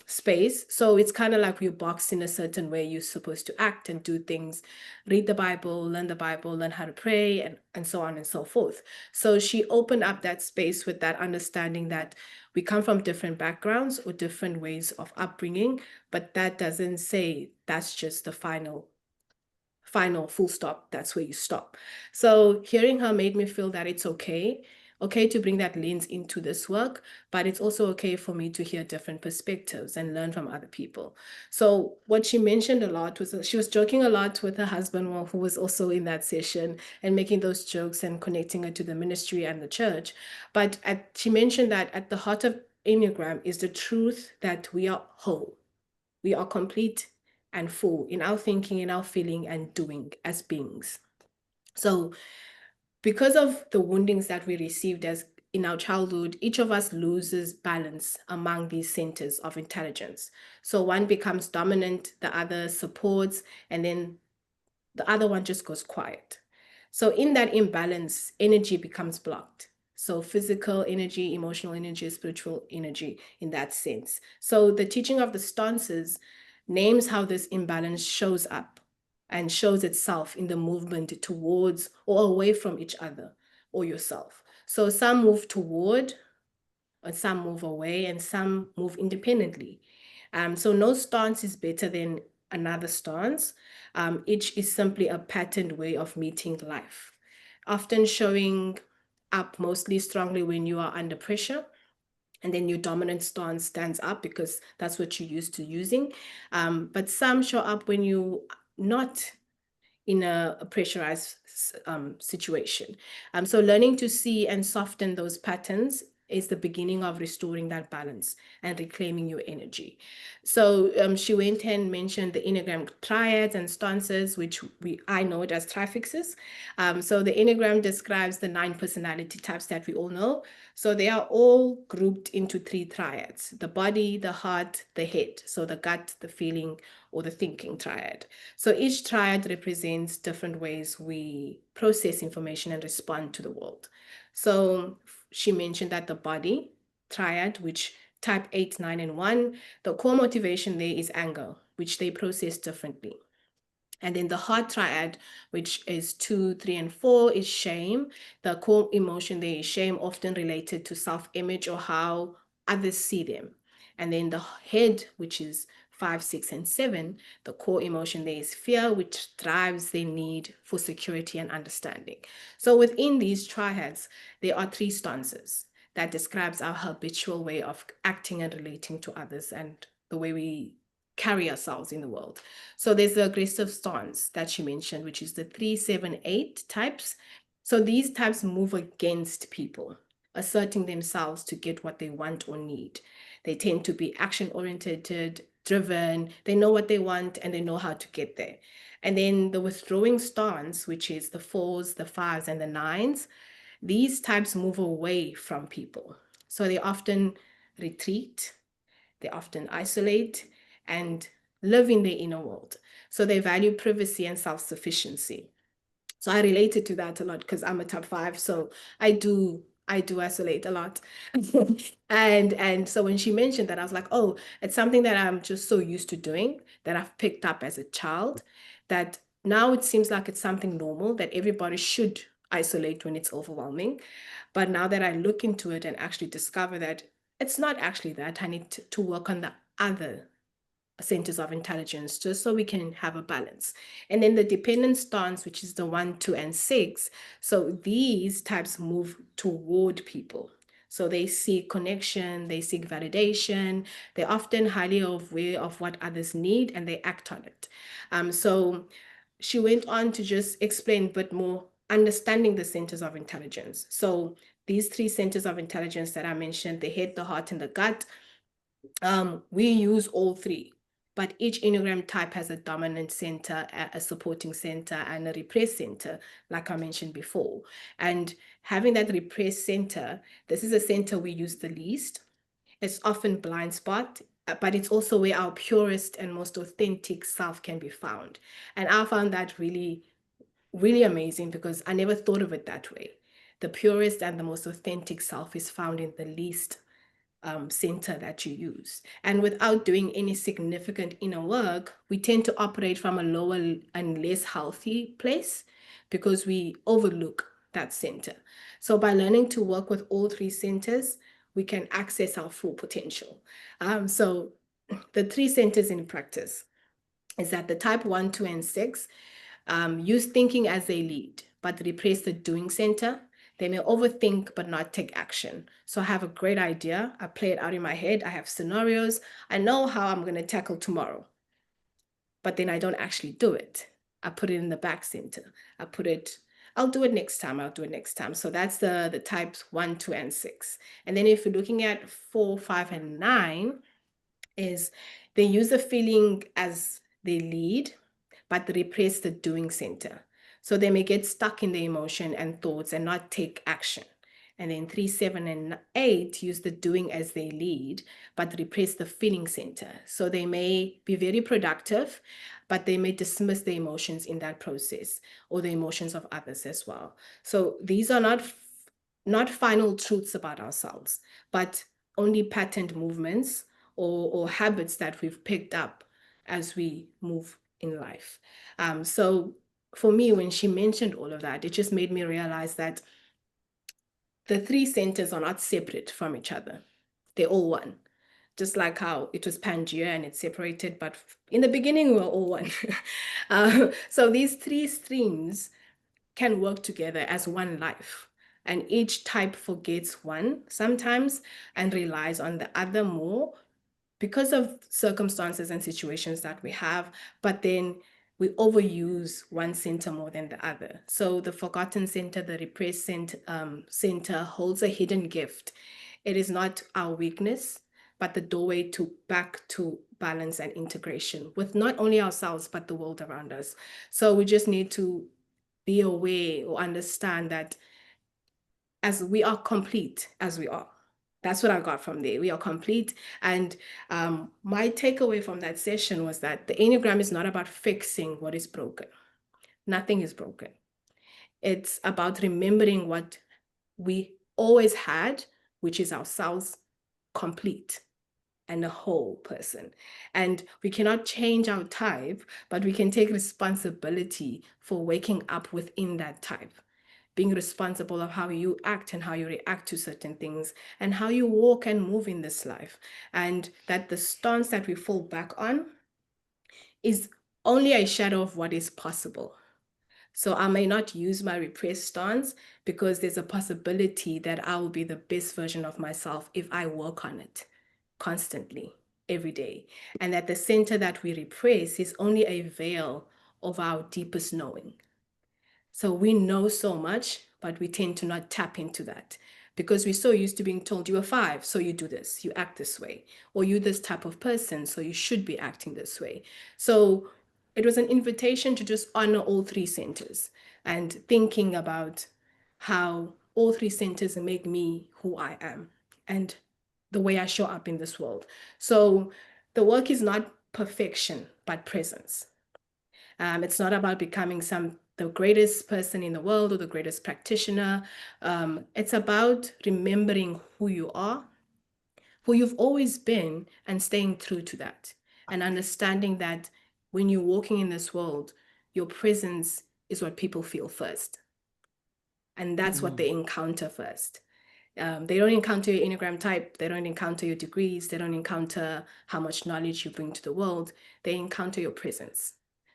space. So it's kind of like you're boxed in a certain way you're supposed to act and do things, read the Bible, learn how to pray, and so on and so forth. So she opened up that space with that understanding that we come from different backgrounds or different ways of upbringing, but that doesn't say that's just the final full stop. That's where you stop. So hearing her made me feel that it's okay to bring that lens into this work, but it's also okay for me to hear different perspectives and learn from other people. So what she mentioned a lot was she was joking a lot with her husband, who was also in that session, and making those jokes and connecting her to the ministry and the church. But she mentioned that at the heart of Enneagram is the truth that we are whole. We are complete and full in our thinking, in our feeling, and doing as beings. So because of the woundings that we received as in our childhood, each of us loses balance among these centers of intelligence. So one becomes dominant, the other supports, and then the other one just goes quiet. So in that imbalance, energy becomes blocked. So physical energy, emotional energy, spiritual energy in that sense. So the teaching of the stances names how this imbalance shows up and shows itself in the movement towards or away from each other or yourself. So some move toward, and some move away, and some move independently. So no stance is better than another stance. Each is simply a patterned way of meeting life, often showing up mostly strongly when you are under pressure. And then your dominant stance stands up because that's what you're used to using. But some show up when you not in a pressurized situation. So learning to see and soften those patterns is the beginning of restoring that balance and reclaiming your energy. So she went and mentioned the Enneagram triads and stances, which I know it as trifixes. So the Enneagram describes the 9 personality types that we all know. So they are all grouped into 3 triads: the body, the heart, the head. So the gut, the feeling, or the thinking triad. So each triad represents different ways we process information and respond to the world. So she mentioned that the body triad, which type 8, 9, and 1, the core motivation there is anger, which they process differently. And then the heart triad, which is 2, 3, and 4, is shame. The core emotion there is shame, often related to self-image or how others see them. And then the head, which is 5, 6, and 7, the core emotion there is fear, which drives their need for security and understanding. So within these triads, there are 3 stances that describes our habitual way of acting and relating to others and the way we carry ourselves in the world. So there's the aggressive stance that she mentioned, which is the 3, 7, 8 types. So these types move against people, asserting themselves to get what they want or need. They tend to be action-oriented, driven, they know what they want, and they know how to get there. And then the withdrawing stance, which is the 4s, the 5s, and the 9s, these types move away from people. So they often retreat, they often isolate, and live in their inner world. So they value privacy and self-sufficiency. So I related to that a lot because I'm a type 5, so I do isolate a lot. And so when she mentioned that, I was like, oh, it's something that I'm just so used to doing, that I've picked up as a child, that now it seems like it's something normal that everybody should isolate when it's overwhelming. But now that I look into it and actually discover that it's not actually that, I need to work on the other centers of intelligence just so we can have a balance. And then the dependent stance, which is the 1, 2, and 6. So these types move toward people. So they seek connection, they seek validation, they're often highly aware of what others need and they act on it. So she went on to just explain a bit more, understanding the centers of intelligence. So these 3 centers of intelligence that I mentioned, the head, the heart, and the gut, we use all 3. But each Enneagram type has a dominant center, a supporting center, and a repressed center, like I mentioned before. And having that repressed center, this is a center we use the least. It's often blind spot, but it's also where our purest and most authentic self can be found. And I found that really, really amazing because I never thought of it that way. The purest and the most authentic self is found in the least center that you use. And without doing any significant inner work, we tend to operate from a lower and less healthy place because we overlook that center. So by learning to work with all three centers, we can access our full potential. So the three centers in practice is that the type 1, 2, and 6 use thinking as they lead, but replace the doing center. They may overthink but not take action. So I have a great idea. I play it out in my head. I have scenarios. I know how I'm going to tackle tomorrow, but then I don't actually do it. I put it in the back center. I'll do it next time. I'll do it next time. So that's the types 1, 2, and 6. And then if you're looking at 4, 5, and 9, is they use the feeling as they lead, but they replace the doing center. So they may get stuck in the emotion and thoughts and not take action. And then 3, 7, and 8 use the doing as they lead, but replace the feeling center. So they may be very productive, but they may dismiss the emotions in that process or the emotions of others as well. So these are not final truths about ourselves, but only patterned movements or habits that we've picked up as we move in life. So for me, when she mentioned all of that, it just made me realize that the three centers are not separate from each other. They're all one. Just like how it was Pangea and it's separated, but in the beginning, we were all one. So these three streams can work together as one life. And each type forgets one sometimes and relies on the other more because of circumstances and situations that we have, but then we overuse one center more than the other. So the forgotten center, the repressed center holds a hidden gift. It is not our weakness, but the doorway back to balance and integration with not only ourselves, but the world around us. So we just need to be aware or understand that as we are complete as we are. That's what I got from there. We are complete. And my takeaway from that session was that the Enneagram is not about fixing what is broken. Nothing is broken. It's about remembering what we always had, which is ourselves complete and a whole person. And we cannot change our type, but we can take responsibility for waking up within that type, being responsible of how you act and how you react to certain things and how you walk and move in this life. And that the stance that we fall back on is only a shadow of what is possible. So I may not use my repressed stance because there's a possibility that I will be the best version of myself if I work on it constantly, every day. And that the center that we repress is only a veil of our deepest knowing. So we know so much, but we tend to not tap into that because we're so used to being told you are 5, so you do this, you act this way, or you're this type of person, so you should be acting this way. So it was an invitation to just honor all three centers and thinking about how all three centers make me who I am and the way I show up in this world. So the work is not perfection, but presence. It's not about becoming the greatest person in the world or the greatest practitioner. It's about remembering who you are, who you've always been, and staying true to that. And understanding that when you're walking in this world, your presence is what people feel first. And that's what they encounter first. They don't encounter your Enneagram type. They don't encounter your degrees. They don't encounter how much knowledge you bring to the world. They encounter your presence.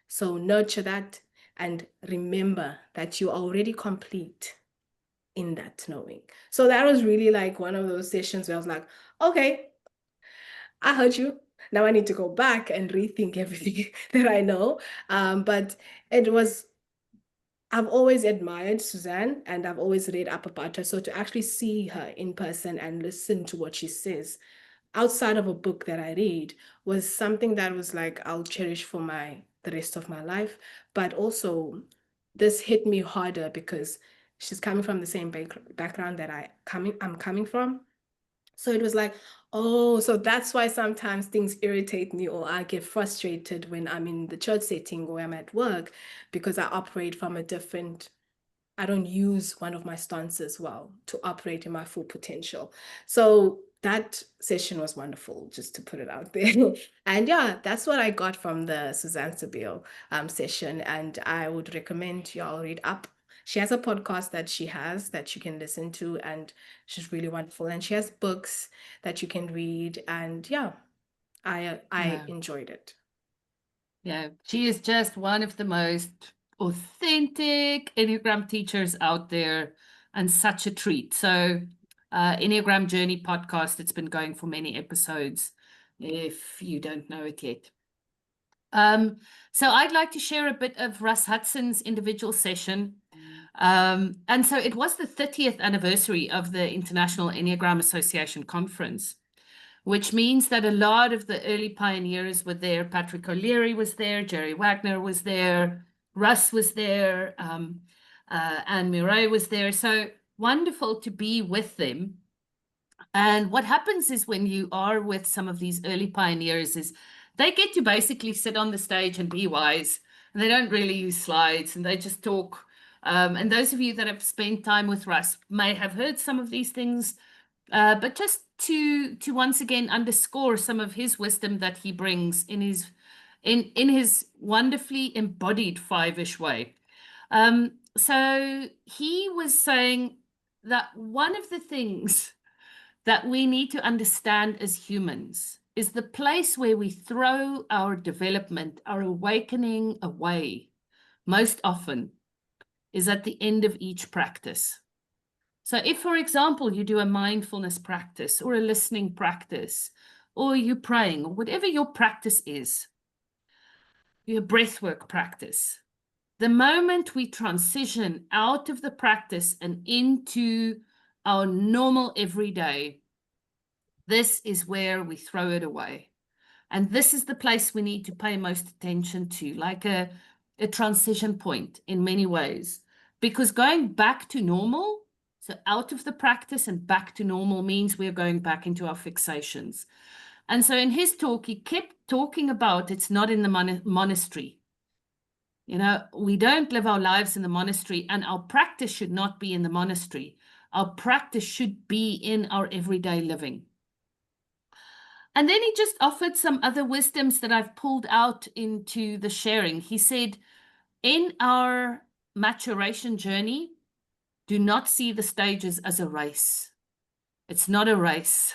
So nurture that and remember that you are already complete in that knowing. So that was really like one of those sessions where I was like, okay, I heard you. Now I need to go back and rethink everything that I know. But I've always admired Suzanne and I've always read up about her. So to actually see her in person and listen to what she says outside of a book that I read was something that was like, I'll cherish for the rest of my life. But also this hit me harder because she's coming from the same background that I'm coming from. So it was like, oh, so that's why sometimes things irritate me or I get frustrated when I'm in the church setting or I'm at work because I operate from I don't use one of my stances well to operate in my full potential. So that session was wonderful, just to put it out there. And yeah, that's what I got from the Suzanne Sabille session. And I would recommend you all read up. She has a podcast that she has that you can listen to, and she's really wonderful. And she has books that you can read. And yeah, I Yeah. enjoyed it. Yeah, she is just one of the most authentic Enneagram teachers out there, and such a treat. So, Enneagram Journey podcast, it's been going for many episodes, if you don't know it yet. So I'd like to share a bit of Russ Hudson's individual session. And so it was the 30th anniversary of the International Enneagram Association Conference, which means that a lot of the early pioneers were there. Patrick O'Leary was there, Jerry Wagner was there, Russ was there, Anne Murray was there. So wonderful to be with them. And what happens is when you are with some of these early pioneers is they get to basically sit on the stage and be wise. And they don't really use slides, and they just talk. And those of you that have spent time with Russ may have heard some of these things, but just to once again underscore some of his wisdom that he brings in his wonderfully embodied five-ish way. So he was saying that one of the things that we need to understand as humans is the place where we throw our development, our awakening away most often is at the end of each practice. So if, for example, you do a mindfulness practice or a listening practice, or you're praying, or whatever your practice is, your breathwork practice, the moment we transition out of the practice and into our normal everyday, this is where we throw it away. And this is the place we need to pay most attention to, like a transition point in many ways. Because going back to normal, so out of the practice and back to normal, means we're going back into our fixations. And so in his talk, he kept talking about it's not in the monastery. You know, we don't live our lives in the monastery, and our practice should not be in the monastery. Our practice should be in our everyday living. And then he just offered some other wisdoms that I've pulled out into the sharing. He said, in our maturation journey, do not see the stages as a race. It's not a race.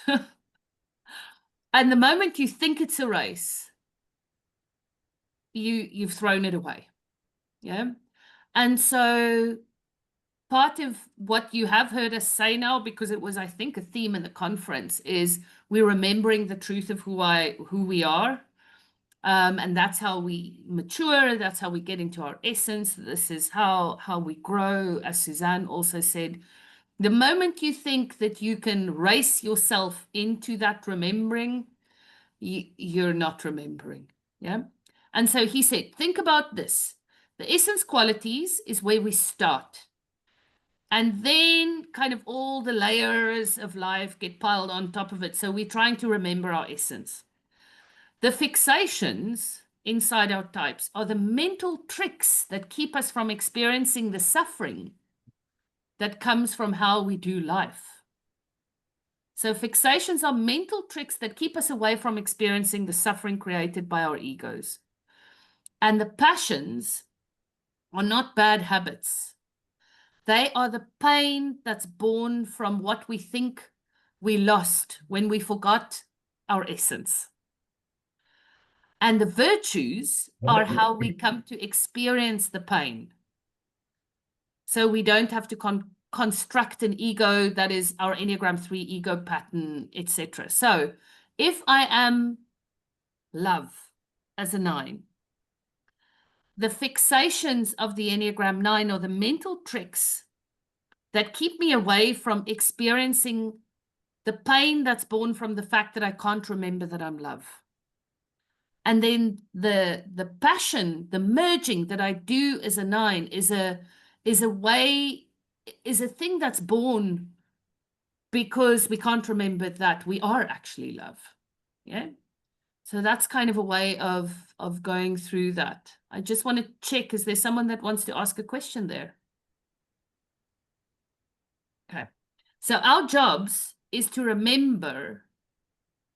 And the moment you think it's a race, you've thrown it away. Yeah. And so part of what you have heard us say now, because it was, I think, a theme in the conference, is we're remembering the truth of who we are. And that's how we mature. That's how we get into our essence. This is how we grow. As Suzanne also said, the moment you think that you can race yourself into that remembering, you're not remembering. Yeah. And so he said, think about this. The essence qualities is where we start. And then kind of all the layers of life get piled on top of it. So we're trying to remember our essence. The fixations inside our types are the mental tricks that keep us from experiencing the suffering that comes from how we do life. So fixations are mental tricks that keep us away from experiencing the suffering created by our egos. And the passions are not bad habits. They are the pain that's born from what we think we lost when we forgot our essence. And the virtues are how we come to experience the pain. So we don't have to construct an ego that is our Enneagram 3 ego pattern, etc. So if I am love as a 9, the fixations of the Enneagram 9 are the mental tricks that keep me away from experiencing the pain that's born from the fact that I can't remember that I'm love. And then the passion, the merging that I do as a 9 is a thing that's born because we can't remember that we are actually love. Yeah. So that's kind of a way of going through that. I just want to check, is there someone that wants to ask a question there? Okay. So our jobs is to remember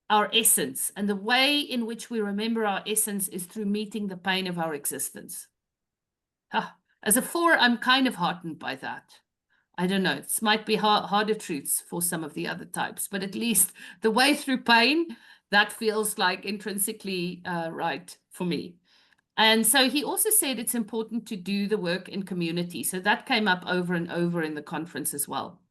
our essence. And the way in which we remember our essence is through meeting the pain of our existence. As a 4, I'm kind of heartened by that. I don't know, this might be harder truths for some of the other types, but at least the way through pain, that feels like intrinsically right for me. And so he also said it's important to do the work in community. So that came up over and over in the conference as well.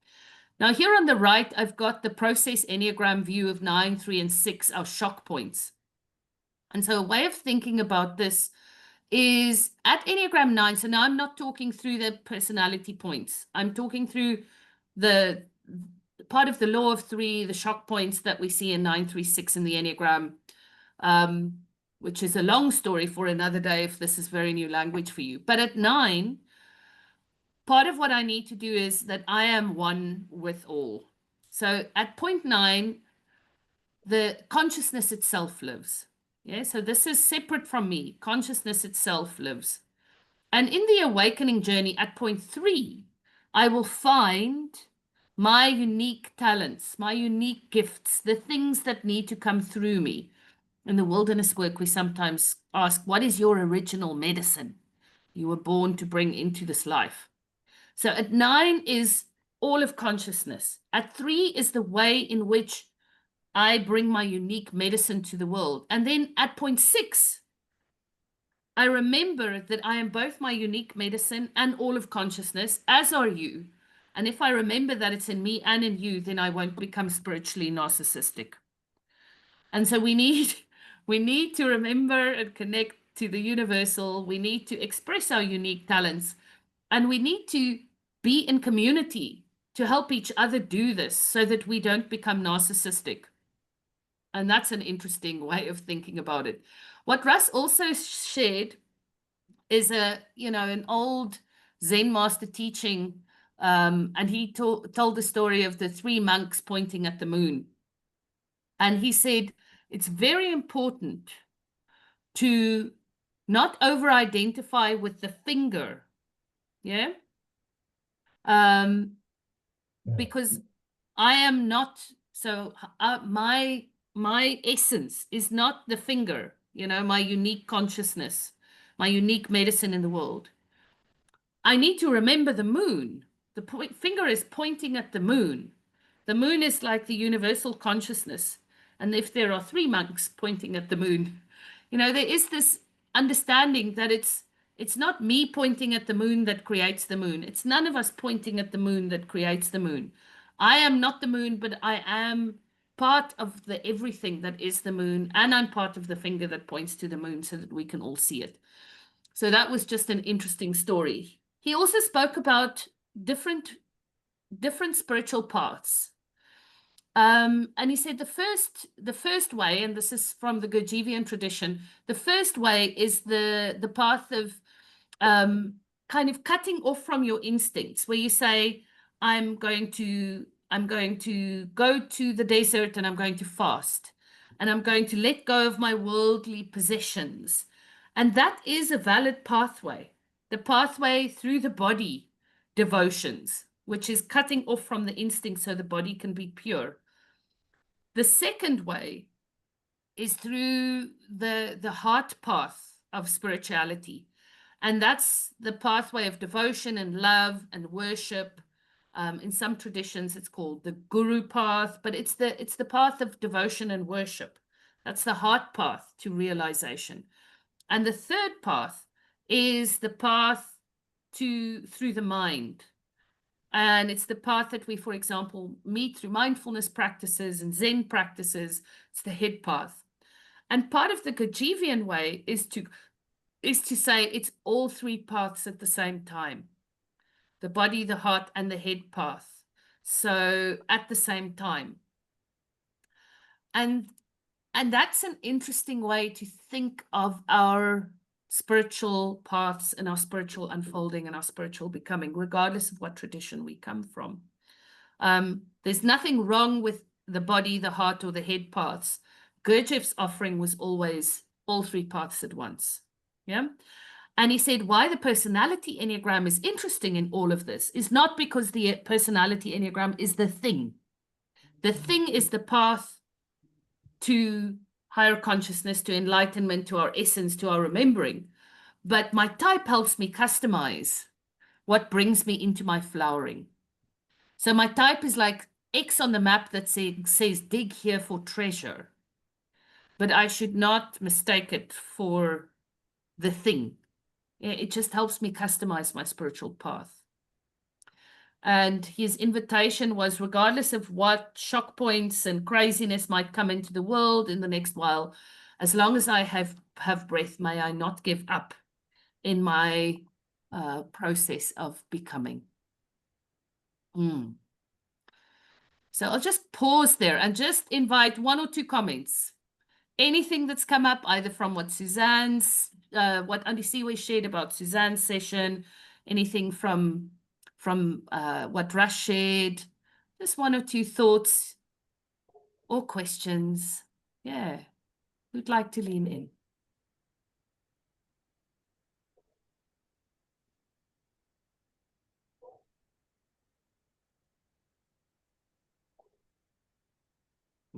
Now here on the right, I've got the process Enneagram view of 9, 3, and 6, our shock points. And so a way of thinking about this is at Enneagram 9, so now I'm not talking through the personality points. I'm talking through the part of the law of 3, the shock points that we see in 9, 3, 6 in the Enneagram, which is a long story for another day if this is very new language for you. But at 9, part of what I need to do is that I am one with all. So at point 9, the consciousness itself lives. Yeah, so this is separate from me. Consciousness itself lives. And in the awakening journey at point 3, I will find my unique talents, my unique gifts, the things that need to come through me. In the wilderness work, we sometimes ask, what is your original medicine you were born to bring into this life? So at 9 is all of consciousness. At 3 is the way in which I bring my unique medicine to the world. And then at point 6, I remember that I am both my unique medicine and all of consciousness, as are you. And if I remember that it's in me and in you, then I won't become spiritually narcissistic. And so we need to remember and connect to the universal. We need to express our unique talents. And we need to be in community to help each other do this so that we don't become narcissistic. And that's an interesting way of thinking about it. What Russ also shared is an old Zen master teaching, and he told the story of the 3 monks pointing at the moon. And he said, it's very important to not over-identify with the finger, yeah? Because I am not, so my essence is not the finger, my unique consciousness, my unique medicine in the world. I need to remember the moon. The finger is pointing at the moon. The moon is like the universal consciousness. And if there are 3 monks pointing at the moon, there is this understanding that it's not me pointing at the moon that creates the moon. It's none of us pointing at the moon that creates the moon. I am not the moon, but I am part of the everything that is the moon, and I'm part of the finger that points to the moon so that we can all see it. So that was just an interesting story. He also spoke about different spiritual paths. And he said the first way, and this is from the Gurdjieffian tradition, the first way is the path of kind of cutting off from your instincts, where you say, I'm going to go to the desert and I'm going to fast, and I'm going to let go of my worldly possessions. And that is a valid pathway, the pathway through the body devotions, which is cutting off from the instinct so the body can be pure. The second way is through the heart path of spirituality. And that's the pathway of devotion and love and worship. In some traditions, it's called the guru path, but it's the path of devotion and worship. That's the heart path to realization. And the third path is the path through the mind. And it's the path that we, for example, meet through mindfulness practices and Zen practices. It's the head path. And part of the Gurdjieffian way is to say it's all 3 paths at the same time. The body, the heart, and the head path. So at the same time. And that's an interesting way to think of our spiritual paths and our spiritual unfolding and our spiritual becoming, regardless of what tradition we come from. There's nothing wrong with the body, the heart, or the head paths. Gurdjieff's offering was always all 3 paths at once. Yeah. And he said why the personality Enneagram is interesting in all of this is not because the personality Enneagram is the thing. The thing is the path to higher consciousness, to enlightenment, to our essence, to our remembering. But my type helps me customize what brings me into my flowering. So my type is like X on the map that says dig here for treasure. But I should not mistake it for the thing. It just helps me customize my spiritual path. And his invitation was, regardless of what shock points and craziness might come into the world in the next while, as long as I have breath, may I not give up in my process of becoming. So I'll just pause there and just invite 1 or 2 comments. Anything that's come up, either from what what Andisiwe shared about Suzanne's session, anything from what Rush shared, just 1 or 2 thoughts or questions. Yeah, who'd like to lean in?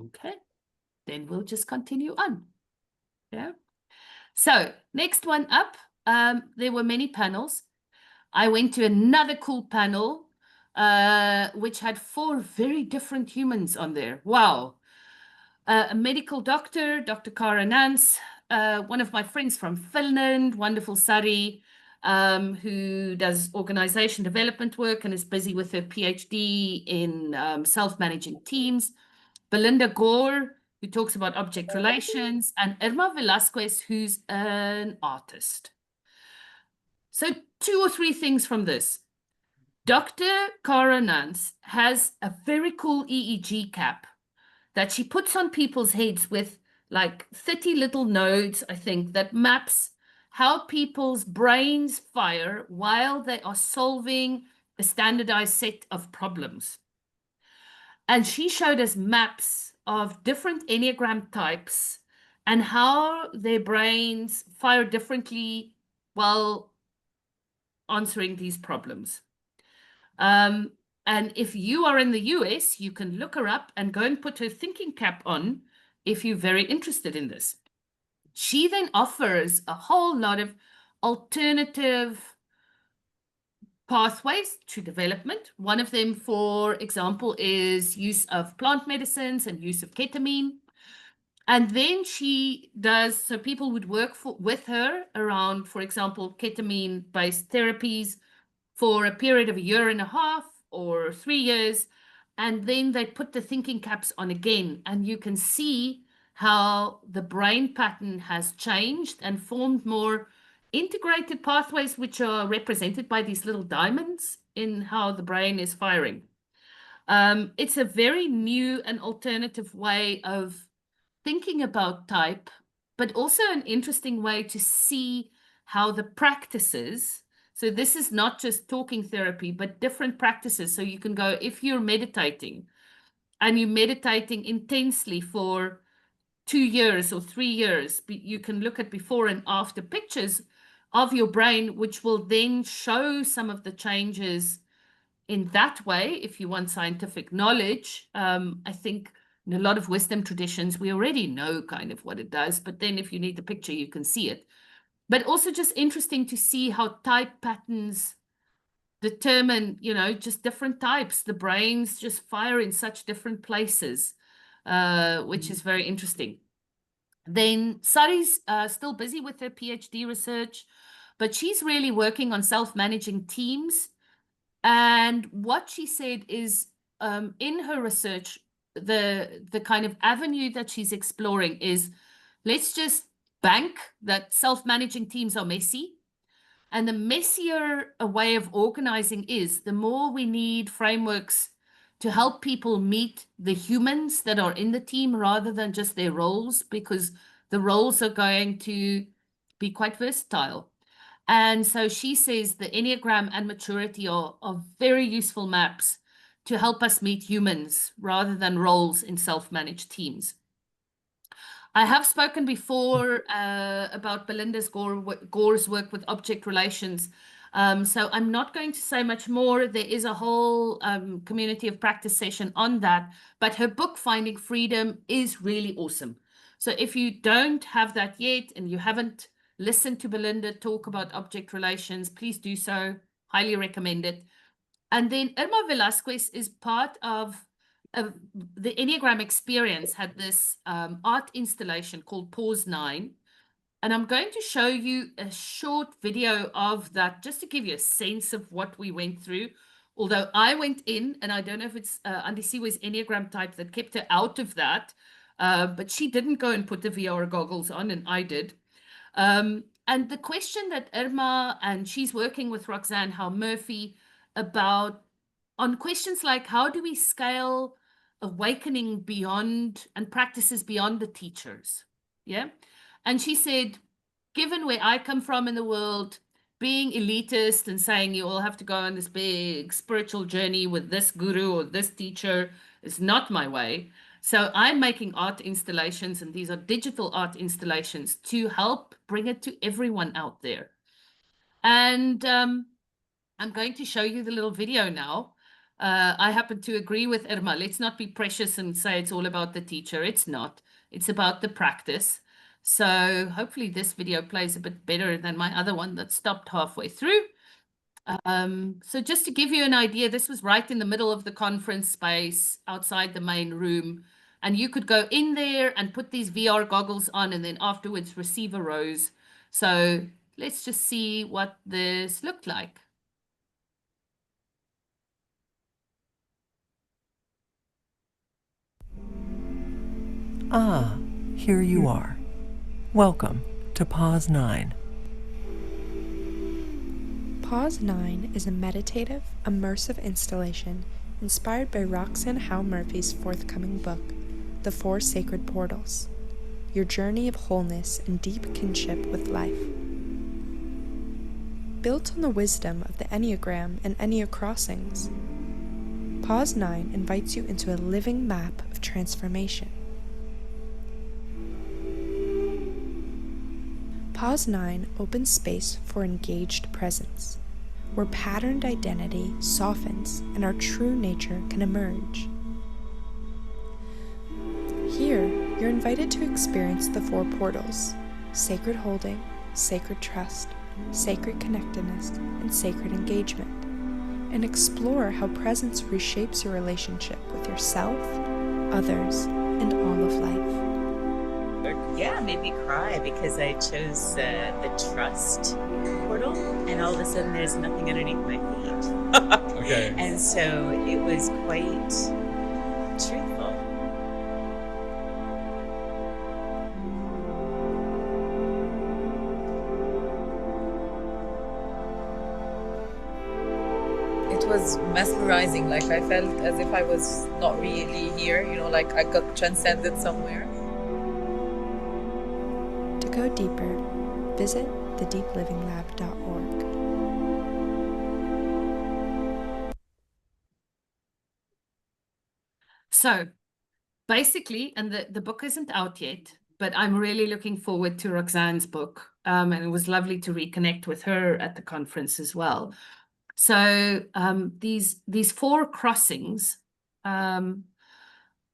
Okay, then we'll just continue on. Yeah. So next one up, there were many panels. I went to another cool panel, which had 4 very different humans on there. Wow. A medical doctor, Dr. Kara Nance, one of my friends from Finland, wonderful Sari, who does organization development work and is busy with her PhD in self-managing teams. Belinda Gore, who talks about object relations, and Irma Velasquez, who's an artist. So 2 or 3 things from this. Dr. Kara Nance has a very cool EEG cap that she puts on people's heads with like 30 little nodes, I think, that maps how people's brains fire while they are solving a standardized set of problems. And she showed us maps of different Enneagram types and how their brains fire differently while answering these problems. And if you are in the US, you can look her up and go and put her thinking cap on if you're very interested in this. She then offers a whole lot of alternative pathways to development. One of them, for example, is use of plant medicines and use of ketamine. And then she does, so people would work with her around, for example, ketamine-based therapies for a period of 1.5 years or 3 years. And then they put the thinking caps on again. And you can see how the brain pattern has changed and formed more integrated pathways, which are represented by these little diamonds in how the brain is firing. It's a very new and alternative way of thinking about type, but also an interesting way to see how the practices, so this is not just talking therapy, but different practices. So you can go, if you're meditating and you're meditating intensely for 2 years or 3 years, you can look at before and after pictures of your brain, which will then show some of the changes in that way. If you want scientific knowledge, I think in a lot of wisdom traditions, we already know kind of what it does, but then if you need the picture, you can see it. But also just interesting to see how type patterns determine, you know, just different types. The brains just fire in such different places, which is very interesting. Then Sari's still busy with her PhD research, but she's really working on self-managing teams. And what she said is, in her research, the kind of avenue that she's exploring is, let's just bank that self-managing teams are messy. And the messier a way of organizing is, the more we need frameworks to help people meet the humans that are in the team rather than just their roles, because the roles are going to be quite versatile. And so she says the Enneagram and maturity are very useful maps to help us meet humans rather than roles in self-managed teams. I have spoken before about Belinda Gore's work with object relations. So I'm not going to say much more. There is a whole community of practice session on that, but her book, Finding Freedom, is really awesome. So if you don't have that yet and you haven't listened to Belinda talk about object relations, please do so. Highly recommend it. And then Irma Velasquez is part of the Enneagram Experience, had this art installation called Pause 9. And I'm going to show you a short video of that just to give you a sense of what we went through. Although I went in, and I don't know if it's Andisiwe's Enneagram type that kept her out of that, but she didn't go and put the VR goggles on, and I did. And the question that Irma, and she's working with Roxanne Howe Murphy about, on questions like how do we scale awakening beyond and practices beyond the teachers? Yeah. And she said, given where I come from in the world, being elitist and saying you all have to go on this big spiritual journey with this guru or this teacher is not my way. So I'm making art installations, and these are digital art installations to help bring it to everyone out there. And I'm going to show you the little video now. I happen to agree with Irma. Let's not be precious and say it's all about the teacher. It's not. It's about the practice. So hopefully this video plays a bit better than my other one that stopped halfway through. So just to give you an idea, this was right in the middle of the conference space outside the main room. And you could go in there and put these VR goggles on and then afterwards receive a rose. So let's just see what this looked like. Ah, here you are. Welcome to Pause 9. Pause 9 is a meditative, immersive installation inspired by Roxanne Howe Murphy's forthcoming book, The Four Sacred Portals, Your Journey of Wholeness and Deep Kinship with Life. Built on the wisdom of the Enneagram and Enneacrossings, Pause 9 invites you into a living map of transformation. Pause 9 opens space for engaged presence, where patterned identity softens and our true nature can emerge. Here, you're invited to experience the four portals: sacred holding, sacred trust, sacred connectedness, and sacred engagement, and explore how presence reshapes your relationship with yourself, others, and all of life. Yeah, it made me cry because I chose the trust portal, and all of a sudden there's nothing underneath my feet. Okay. And so it was quite truthful. It was mesmerizing. Like I felt as if I was not really here, like I got transcended somewhere. To go deeper, visit thedeeplivinglab.org. So basically, and the book isn't out yet, but I'm really looking forward to Roxanne's book. And it was lovely to reconnect with her at the conference as well. So these four crossings,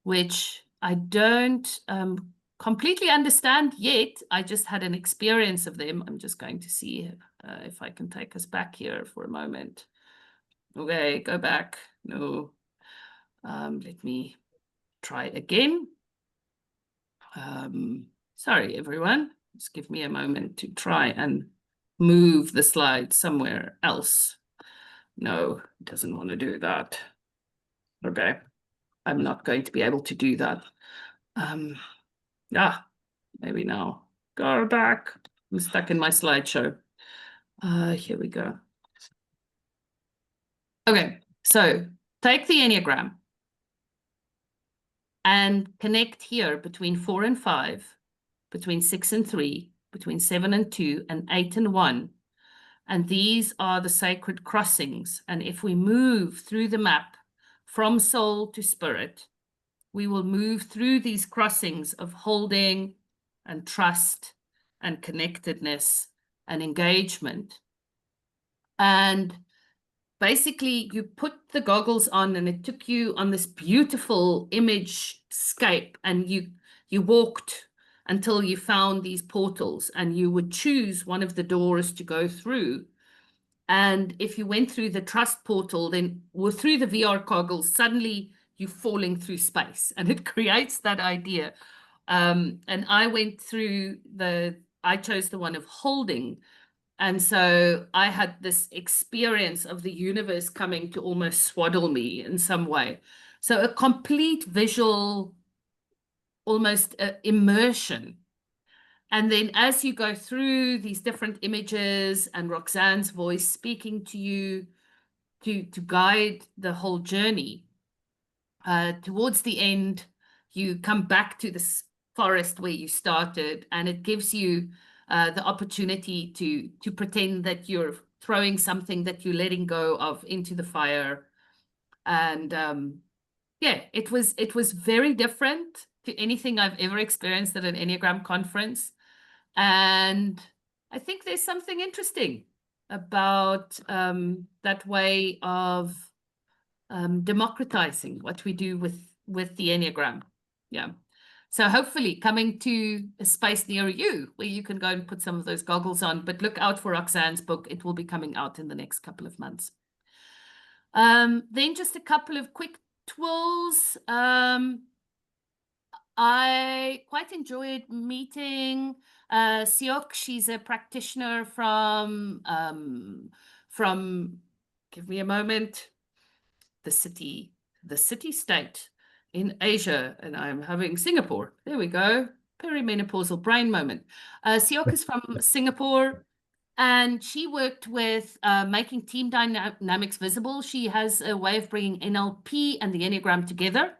which I don't completely understand yet. I just had an experience of them. I'm just going to see if I can take us back here for a moment. Okay, go back. No. Let me try again. Sorry, everyone. Just give me a moment to try and move the slide somewhere else. No, it doesn't want to do that. Okay, I'm not going to be able to do that. Maybe now. Go back. I'm stuck in my slideshow. Here we go. Okay, so take the Enneagram and connect here between 4 and 5, between 6 and 3, between 7 and 2, and 8 and 1. And these are the sacred crossings. And if we move through the map from soul to spirit, we will move through these crossings of holding and trust and connectedness and engagement. And basically, you put the goggles on, and it took you on this beautiful image-scape, and you walked until you found these portals, and you would choose one of the doors to go through. And if you went through the trust portal, then through the VR goggles, suddenly you're falling through space, and it creates that idea. And I chose the one of holding. And so I had this experience of the universe coming to almost swaddle me in some way. So a complete visual, almost immersion. And then as you go through these different images and Roxanne's voice speaking to you to guide the whole journey, towards the end, you come back to this forest where you started, and it gives you the opportunity to pretend that you're throwing something that you're letting go of into the fire. And yeah, it was very different to anything I've ever experienced at an Enneagram conference. And I think there's something interesting about that way of democratizing what we do with the Enneagram. Yeah. So hopefully coming to a space near you where you can go and put some of those goggles on, but look out for Roxanne's book. It will be coming out in the next couple of months. Then just a couple of quick tools. I quite enjoyed meeting Siok. She's a practitioner from, give me a moment, the city-state in Asia, and I'm having Singapore. There we go. Perimenopausal brain moment. Siok is from Singapore, and she worked with making team dynamics visible. She has a way of bringing NLP and the Enneagram together.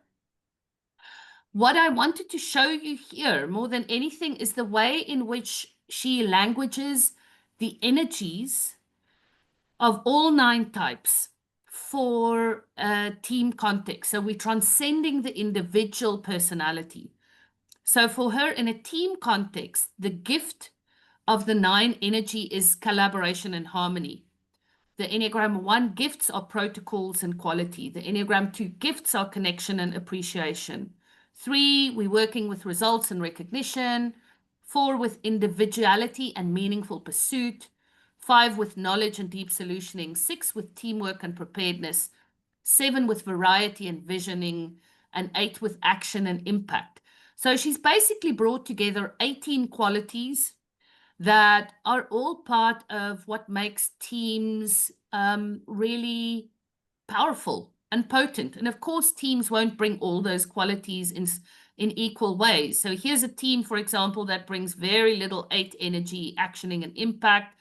What I wanted to show you here more than anything is the way in which she languages the energies of all 9 types for a team context. So we're transcending the individual personality. So for her, in a team context, the gift of the 9 energy is collaboration and harmony. The Enneagram 1 gifts are protocols and quality. The Enneagram 2 gifts are connection and appreciation. 3, we're working with results and recognition. 4, with individuality and meaningful pursuit. 5, with knowledge and deep solutioning. 6, with teamwork and preparedness. 7, with variety and visioning. And 8, with action and impact. So she's basically brought together 18 qualities that are all part of what makes teams really powerful and potent. And of course, teams won't bring all those qualities in equal ways. So here's a team, for example, that brings very little 8 energy, actioning and impact,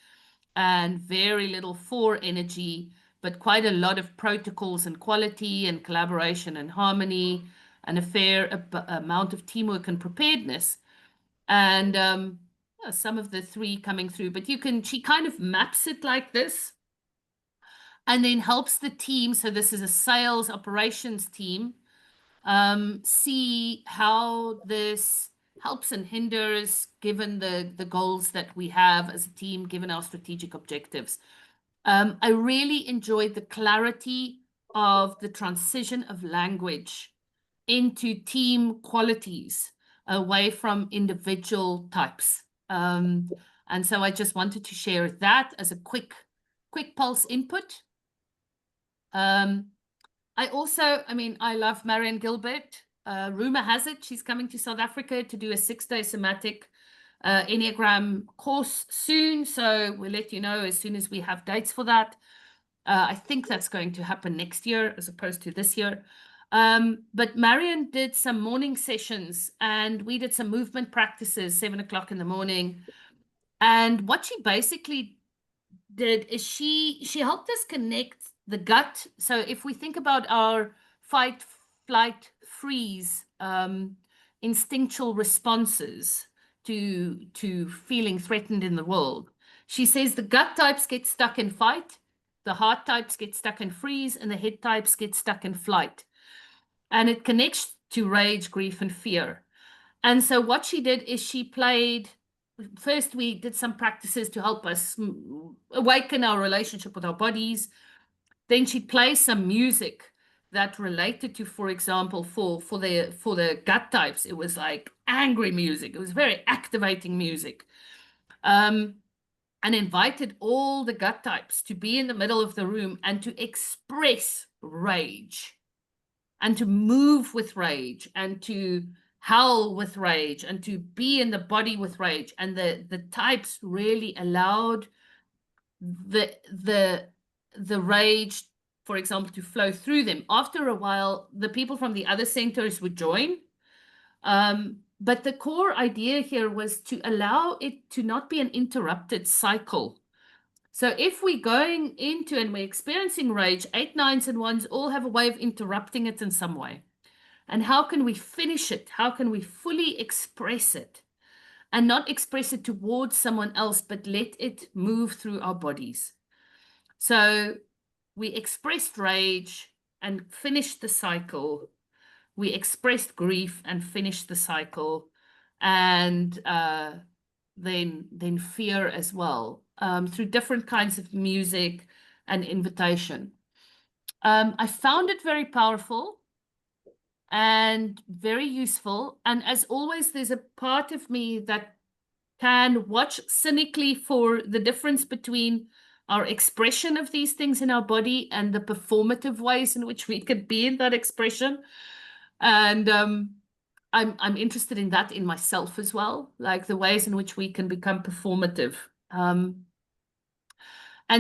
and very little 4 energy, but quite a lot of protocols and quality and collaboration and harmony, and a fair amount of teamwork and preparedness. And some of the 3 coming through, but she kind of maps it like this, and then helps the team. So this is a sales operations team. See how this helps and hinders given the goals that we have as a team, given our strategic objectives. I really enjoyed the clarity of the transition of language into team qualities away from individual types. And so I just wanted to share that as a quick pulse input. I love Marianne Gilbert. Rumor has it she's coming to South Africa to do a 6-day somatic Enneagram course soon. So we'll let you know as soon as we have dates for that. I think that's going to happen next year as opposed to this year. But Marianne did some morning sessions, and we did some movement practices, 7 o'clock in the morning. And what she basically did is she helped us connect the gut. So if we think about our fight, flight, freeze, instinctual responses to feeling threatened in the world, she says the gut types get stuck in fight, the heart types get stuck in freeze, and the head types get stuck in flight. And it connects to rage, grief, and fear. And so what she did is she played first we did some practices to help us awaken our relationship with our bodies. Then she plays some music that related to, for example, for the gut types, it was like angry music. It was very activating music. And invited all the gut types to be in the middle of the room and to express rage and to move with rage and to howl with rage and to be in the body with rage. And the types really allowed the rage, for example, to flow through them. After a while, the people from the other centers would join. But the core idea here was to allow it to not be an interrupted cycle. So if we're going into and we're experiencing rage, 8, 9s, and 1s all have a way of interrupting it in some way. And how can we finish it? How can we fully express it? And not express it towards someone else, but let it move through our bodies. So we expressed rage and finished the cycle. We expressed grief and finished the cycle. And then fear as well, through different kinds of music and invitation. I found it very powerful and very useful. And as always, there's a part of me that can watch cynically for the difference between our expression of these things in our body and the performative ways in which we could be in that expression. And I'm interested in that in myself as well, like the ways in which we can become performative. And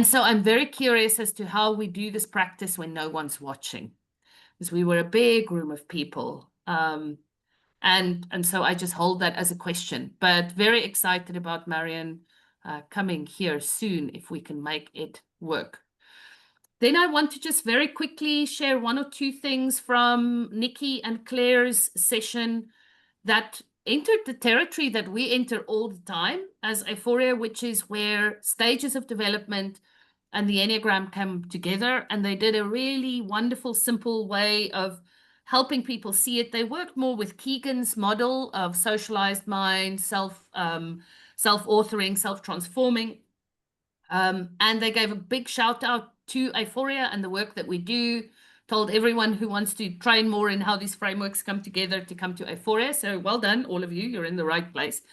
so I'm very curious as to how we do this practice when no one's watching, because we were a big room of people. And so I just hold that as a question, but very excited about Marion coming here soon if we can make it work. Then I want to just very quickly share 1 or 2 things from Nikki and Claire's session that entered the territory that we enter all the time as Aephoria, which is where stages of development and the Enneagram come together. And they did a really wonderful, simple way of helping people see it. They worked more with Keegan's model of socialized mind, self-authoring, self-transforming. And they gave a big shout out to Aephoria and the work that we do, told everyone who wants to train more in how these frameworks come together to come to Aephoria. So well done, all of you, you're in the right place.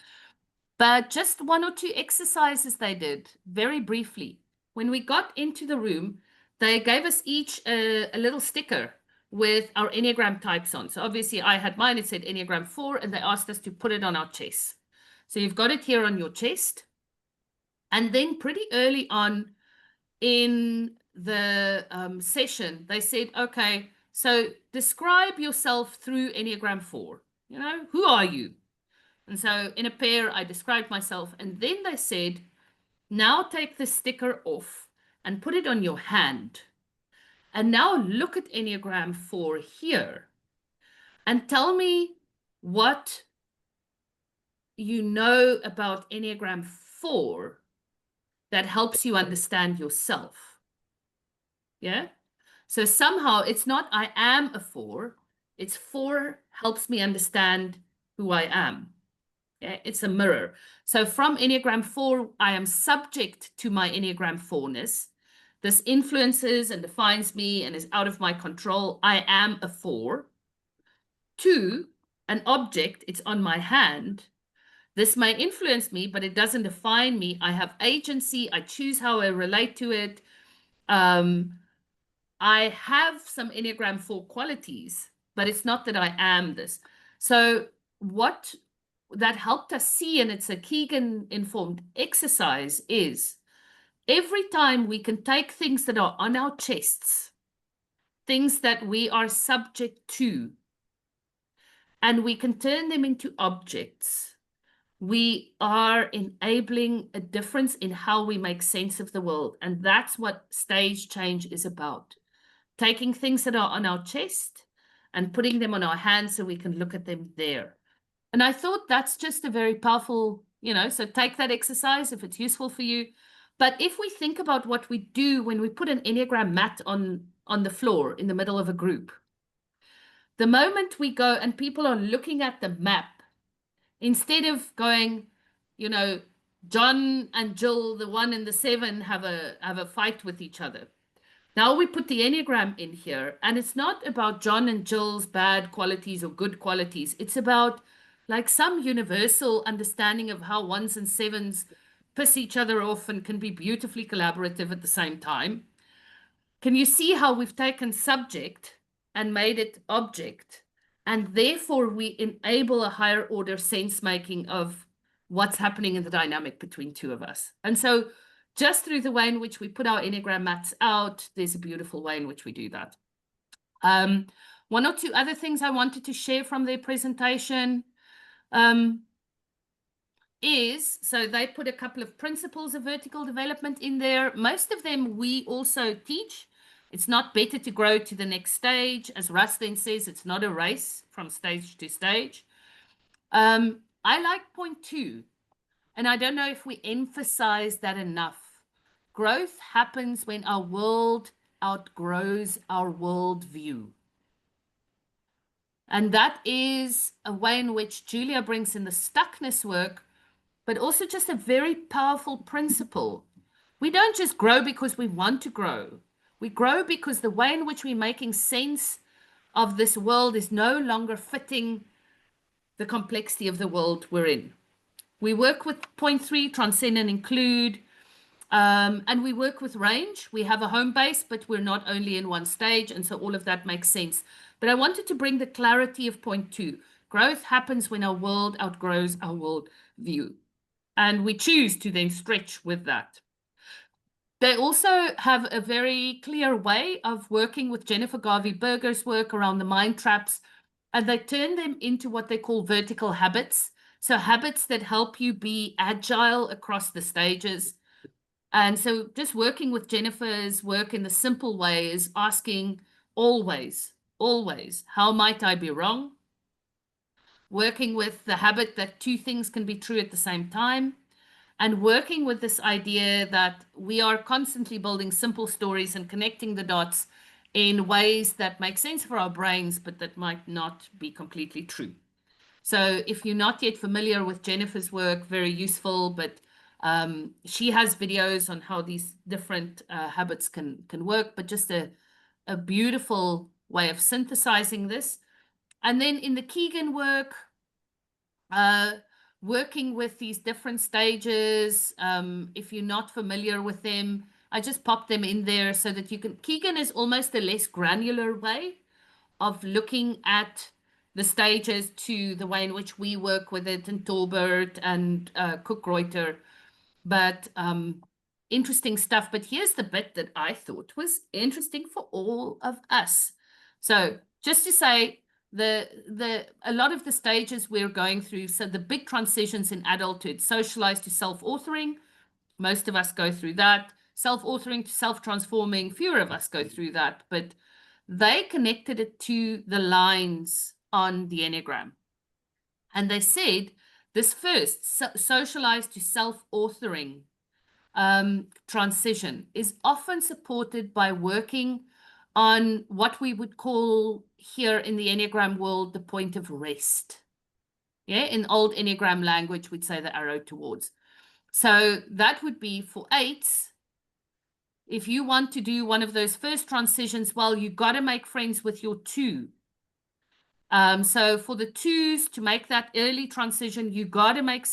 But just 1 or 2 exercises they did very briefly. When we got into the room, they gave us each a little sticker with our Enneagram types on. So obviously I had mine, it said Enneagram 4, and they asked us to put it on our chest. So you've got it here on your chest. And then pretty early on in the session, they said, okay, so describe yourself through Enneagram 4. You know, who are you? And so in a pair, I described myself. And then they said, now take the sticker off and put it on your hand. And now look at Enneagram 4 here and tell me what you know about Enneagram 4 that helps you understand yourself. Yeah. So somehow it's not I am a 4, it's 4 helps me understand who I am. Yeah, it's a mirror. So from Enneagram 4, I am subject to my Enneagram 4-ness. This influences and defines me and is out of my control. I am a 4. 2, an object, it's on my hand. This may influence me, but it doesn't define me. I have agency. I choose how I relate to it. I have some Enneagram 4 qualities, but it's not that I am this. So what that helped us see, and it's a Keegan-informed exercise, is every time we can take things that are on our chests, things that we are subject to, and we can turn them into objects, we are enabling a difference in how we make sense of the world. And that's what stage change is about. Taking things that are on our chest and putting them on our hands so we can look at them there. And I thought that's just a very powerful, you know, so take that exercise if it's useful for you. But if we think about what we do when we put an Enneagram mat on the floor in the middle of a group, the moment we go and people are looking at the map, instead of going, you know, John and Jill, the 1 and the 7, have a fight with each other. Now we put the Enneagram in here, and it's not about John and Jill's bad qualities or good qualities. It's about like some universal understanding of how 1s and 7s piss each other off and can be beautifully collaborative at the same time. Can you see how we've taken subject and made it object? And therefore we enable a higher order sense making of what's happening in the dynamic between two of us. And so just through the way in which we put our Enneagram mats out, there's a beautiful way in which we do that. 1 or 2 other things I wanted to share from their presentation is, so they put a couple of principles of vertical development in there. Most of them we also teach. It's not better to grow to the next stage. As Russ then says, it's not a race from stage to stage. I like point 2, and I don't know if we emphasize that enough. Growth happens when our world outgrows our worldview. And that is a way in which Julia brings in the stuckness work, but also just a very powerful principle. We don't just grow because we want to grow. We grow because the way in which we're making sense of this world is no longer fitting the complexity of the world we're in. We work with point 3, transcend and include, and we work with range. We have a home base, but we're not only in one stage, and so all of that makes sense. But I wanted to bring the clarity of point 2. Growth happens when our world outgrows our world view, and we choose to then stretch with that. They also have a very clear way of working with Jennifer Garvey-Berger's work around the mind traps, and they turn them into what they call vertical habits. So habits that help you be agile across the stages. And so just working with Jennifer's work in the simple way is asking always, how might I be wrong? Working with the habit that 2 things can be true at the same time. And working with this idea that we are constantly building simple stories and connecting the dots in ways that make sense for our brains, but that might not be completely true. So if you're not yet familiar with Jennifer's work, very useful, but she has videos on how these different habits can work, but just a beautiful way of synthesizing this. And then in the Keegan work, working with these different stages, if you're not familiar with them, I just pop them in there so that you can. Keegan is almost a less granular way of looking at the stages to the way in which we work with it, and Tolbert and Cook-Reuter. But interesting stuff. But here's the bit that I thought was interesting for all of us. So just to say, a lot of the stages we're going through, so the big transitions in adulthood, socialized to self-authoring, most of us go through that. Self-authoring to self-transforming, fewer of us go through that, but they connected it to the lines on the Enneagram. And they said this first socialized to self-authoring transition is often supported by working on what we would call here in the Enneagram world, the point of rest. Yeah, in old Enneagram language, we'd say the arrow towards. So that would be for 8s. If you want to do one of those first transitions, well, you got to make friends with your 2. So for the 2s to make that early transition, you got to make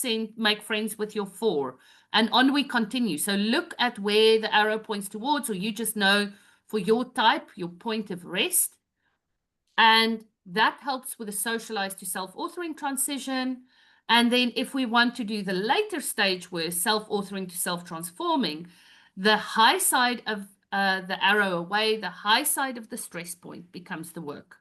friends with your 4. And on we continue. So look at where the arrow points towards, or you just know for your type, your point of rest. And that helps with a socialized to self-authoring transition. And then if we want to do the later stage where self-authoring to self-transforming, the high side of the arrow away, the high side of the stress point becomes the work.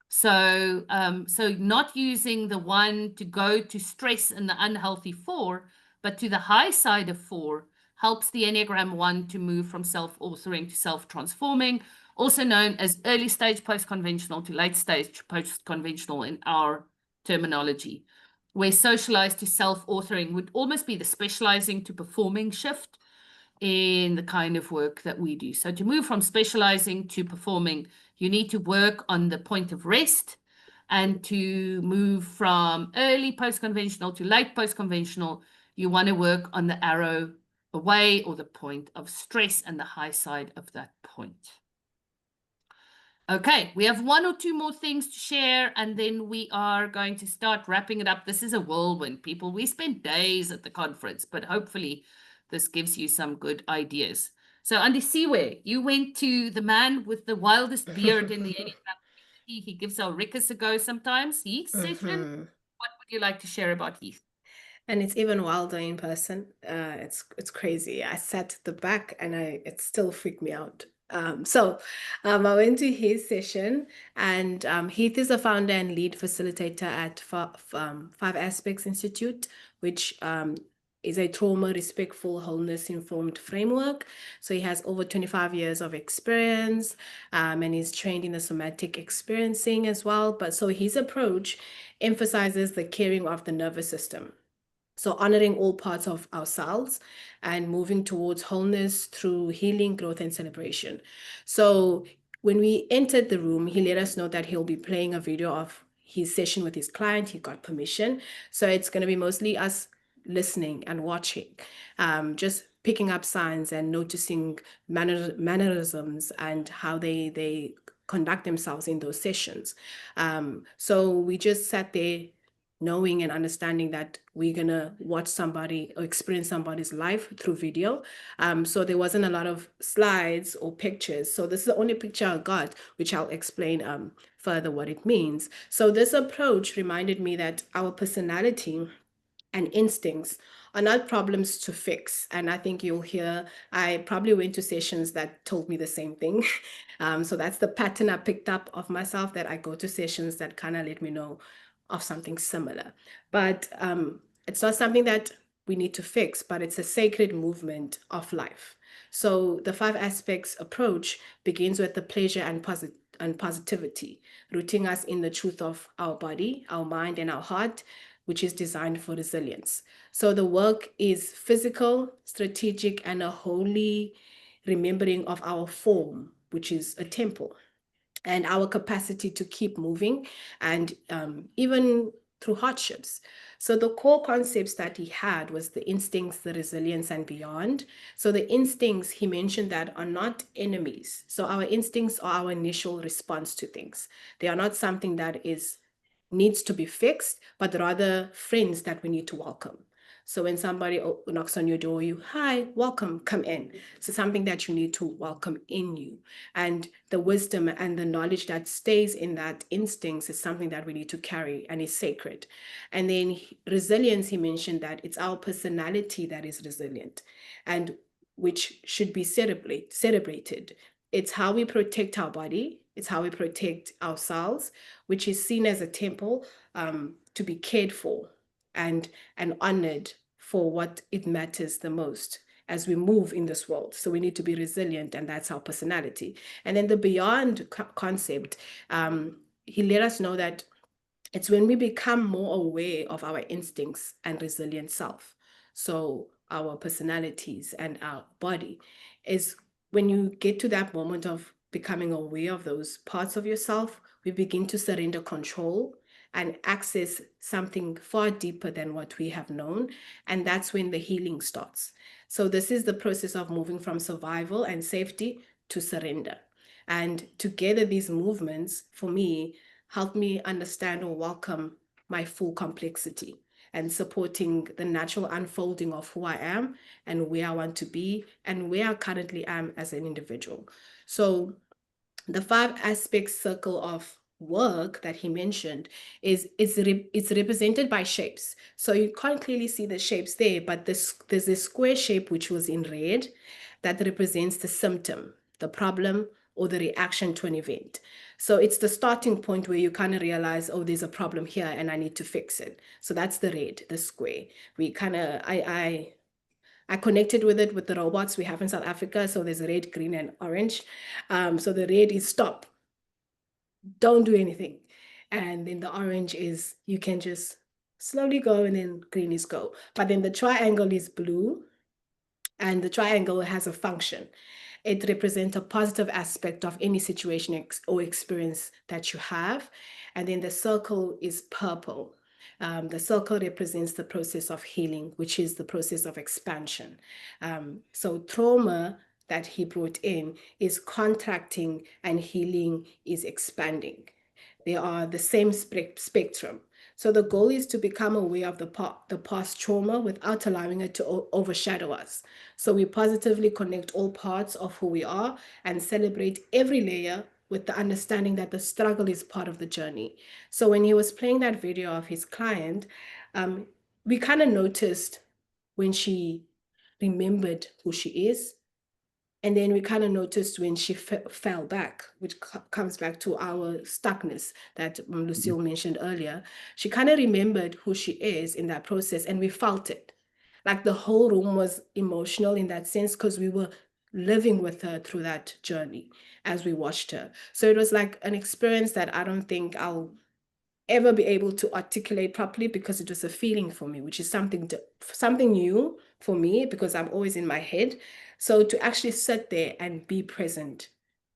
So, so not using the 1 to go to stress and the unhealthy 4, but to the high side of 4 helps the Enneagram 1 to move from self-authoring to self-transforming, also known as early stage post-conventional to late stage post-conventional in our terminology, where socialized to self-authoring would almost be the specializing to performing shift in the kind of work that we do. So to move from specializing to performing, you need to work on the point of rest, and to move from early post-conventional to late post-conventional, You want to work on the arrow away or the point of stress and the high side of that point. Okay, we have one or two more things to share, and then we are going to start wrapping it up. This is a whirlwind, people. We spent days at the conference, but hopefully this gives you some good ideas. So, Andisiwe, you went to the man with the wildest beard in the Enneagram community. He gives our Rickers a go sometimes. Heath's session. What would you like to share about Heath? And it's even wilder in person. It's crazy. I sat at the back and it still freaked me out. I went to his session, and Heath is the founder and lead facilitator at Five Aspects Institute, which is a trauma, respectful, wholeness informed framework. So he has over 25 years of experience, and he's trained in the somatic experiencing as well. But so his approach emphasizes the caring of the nervous system. So honoring all parts of ourselves and moving towards wholeness through healing, growth, and celebration. So when we entered the room, he let us know that he'll be playing a video of his session with his client. He got permission. So it's going to be mostly us listening and watching, just picking up signs and noticing mannerisms and how they conduct themselves in those sessions. So we just sat there knowing and understanding that we're going to watch somebody or experience somebody's life through video. So there wasn't a lot of slides or pictures. So this is the only picture I got, which I'll explain further what it means. So this approach reminded me that our personality and instincts are not problems to fix. And I think you'll hear, I probably went to sessions that told me the same thing. So that's the pattern I picked up of myself, that I go to sessions that kind of let me know of something similar. But it's not something that we need to fix, but it's a sacred movement of life. So the Five Aspects approach begins with the pleasure and positivity, rooting us in the truth of our body, our mind, and our heart, which is designed for resilience. So the work is physical, strategic, and a holy remembering of our form, which is a temple, and our capacity to keep moving, and even through hardships. So the core concepts that he had was the instincts, the resilience, and beyond. So the instincts, he mentioned, that are not enemies. So our instincts are our initial response to things. They are not something that needs to be fixed, but rather friends that we need to welcome. So when somebody knocks on your door, you, hi, welcome, come in. So something that you need to welcome in you. And the wisdom and the knowledge that stays in that instincts is something that we need to carry and is sacred. And then resilience, he mentioned that it's our personality that is resilient and which should be celebrated. It's how we protect our body. It's how we protect ourselves, which is seen as a temple to be cared for and honored for what it matters the most as we move in this world. So we need to be resilient, and that's our personality. And then the beyond concept, he let us know that it's when we become more aware of our instincts and resilient self. So our personalities and our body is when you get to that moment of becoming aware of those parts of yourself, we begin to surrender control and access something far deeper than what we have known. And that's when the healing starts. So this is the process of moving from survival and safety to surrender. And together, these movements, for me, help me understand or welcome my full complexity and supporting the natural unfolding of who I am and where I want to be and where I currently am as an individual. So the Five Aspects circle of work that he mentioned it's represented by shapes. So you can't clearly see the shapes there, but there's this square shape which was in red that represents the symptom, the problem, or the reaction to an event. So it's the starting point where you kind of realize, oh, there's a problem here and I need to fix it. So that's the red, the square. We kind of, I connected with it with the robots we have in South Africa. So there's red, green, and orange. So the red is stop, don't do anything. And then the orange is you can just slowly go, and then green is go. But then the triangle is blue, and the triangle has a function. It represents a positive aspect of any situation or experience that you have. And then the circle is purple. The circle represents the process of healing, which is the process of expansion. So trauma that he brought in is contracting and healing is expanding. They are the same spectrum. So the goal is to become aware of the past trauma without allowing it to overshadow us. So we positively connect all parts of who we are and celebrate every layer with the understanding that the struggle is part of the journey. So when he was playing that video of his client, we kind of noticed when she remembered who she is. And then we kind of noticed when she fell back, which comes back to our stuckness that Lucille mentioned earlier. She kind of remembered who she is in that process, and we felt it. Like the whole room was emotional in that sense because we were living with her through that journey as we watched her. So it was like an experience that I don't think I'll ever be able to articulate properly because it was a feeling for me, which is something new for me because I'm always in my head. So to actually sit there and be present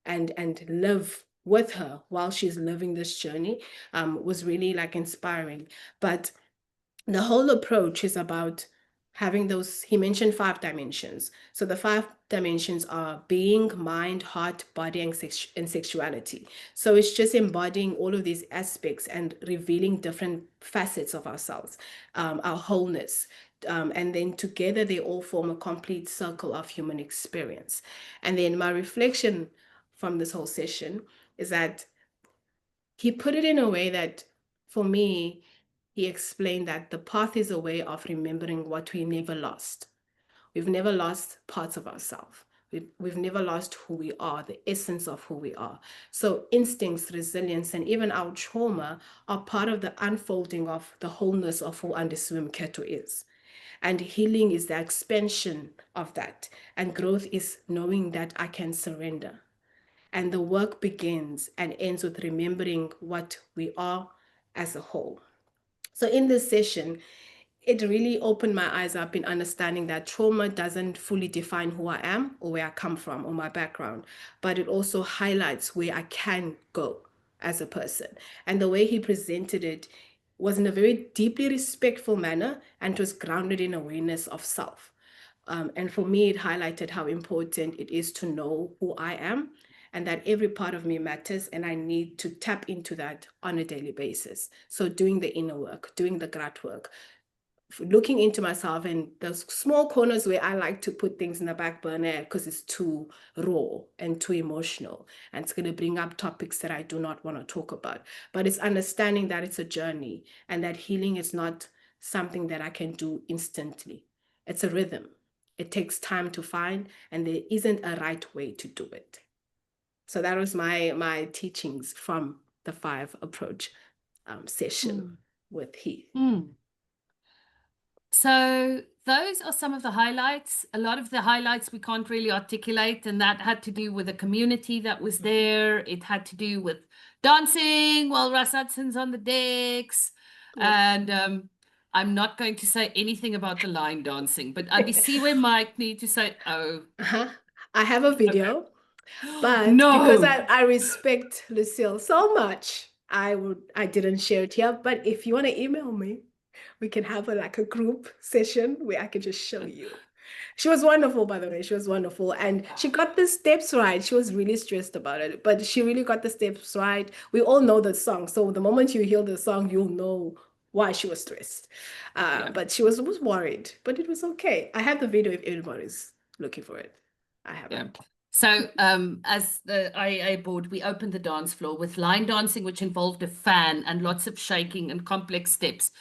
and live with her while she's living this journey was really like inspiring. But the whole approach is about having those, he mentioned 5 dimensions. So the 5 dimensions are being, mind, heart, body, and sexuality. So it's just embodying all of these aspects and revealing different facets of ourselves, our wholeness. And then together they all form a complete circle of human experience. And then my reflection from this whole session is that he put it in a way that, for me, he explained that the path is a way of remembering what we never lost. We've never lost parts of ourselves. We've never lost who we are, the essence of who we are. So instincts, resilience, and even our trauma are part of the unfolding of the wholeness of who Andisiwe Mkhetho is. And healing is the expansion of that. And growth is knowing that I can surrender. And the work begins and ends with remembering what we are as a whole. So in this session, it really opened my eyes up in understanding that trauma doesn't fully define who I am or where I come from or my background, but it also highlights where I can go as a person. And the way he presented it was in a very deeply respectful manner and was grounded in awareness of self. And for me, it highlighted how important it is to know who I am and that every part of me matters and I need to tap into that on a daily basis. So doing the inner work, doing the gut work, looking into myself and those small corners where I like to put things in the back burner because it's too raw and too emotional and it's going to bring up topics that I do not want to talk about. But it's understanding that it's a journey and that healing is not something that I can do instantly. It's a rhythm. It takes time to find and there isn't a right way to do it. So that was my teachings from the 5 approach session with Heath. So those are some of the highlights. A lot of the highlights we can't really articulate, and that had to do with the community that was there. It had to do with dancing while Russ Hudson's on the decks. And I'm not going to say anything about the line dancing, but Andisiwe might need to say, oh. I have a video, but No. because I respect Lucille so much, I didn't share it here. But if you want to email me, we can have a group session where I can just show you. She was wonderful, by the way. She was wonderful. And she got the steps right. She was really stressed about it, but she really got the steps right. We all know the song. So the moment you hear the song, you'll know why she was stressed. But she was worried, but it was okay. I have the video if anybody's looking for it. I have it. So as the IEA board, we opened the dance floor with line dancing, which involved a fan and lots of shaking and complex steps.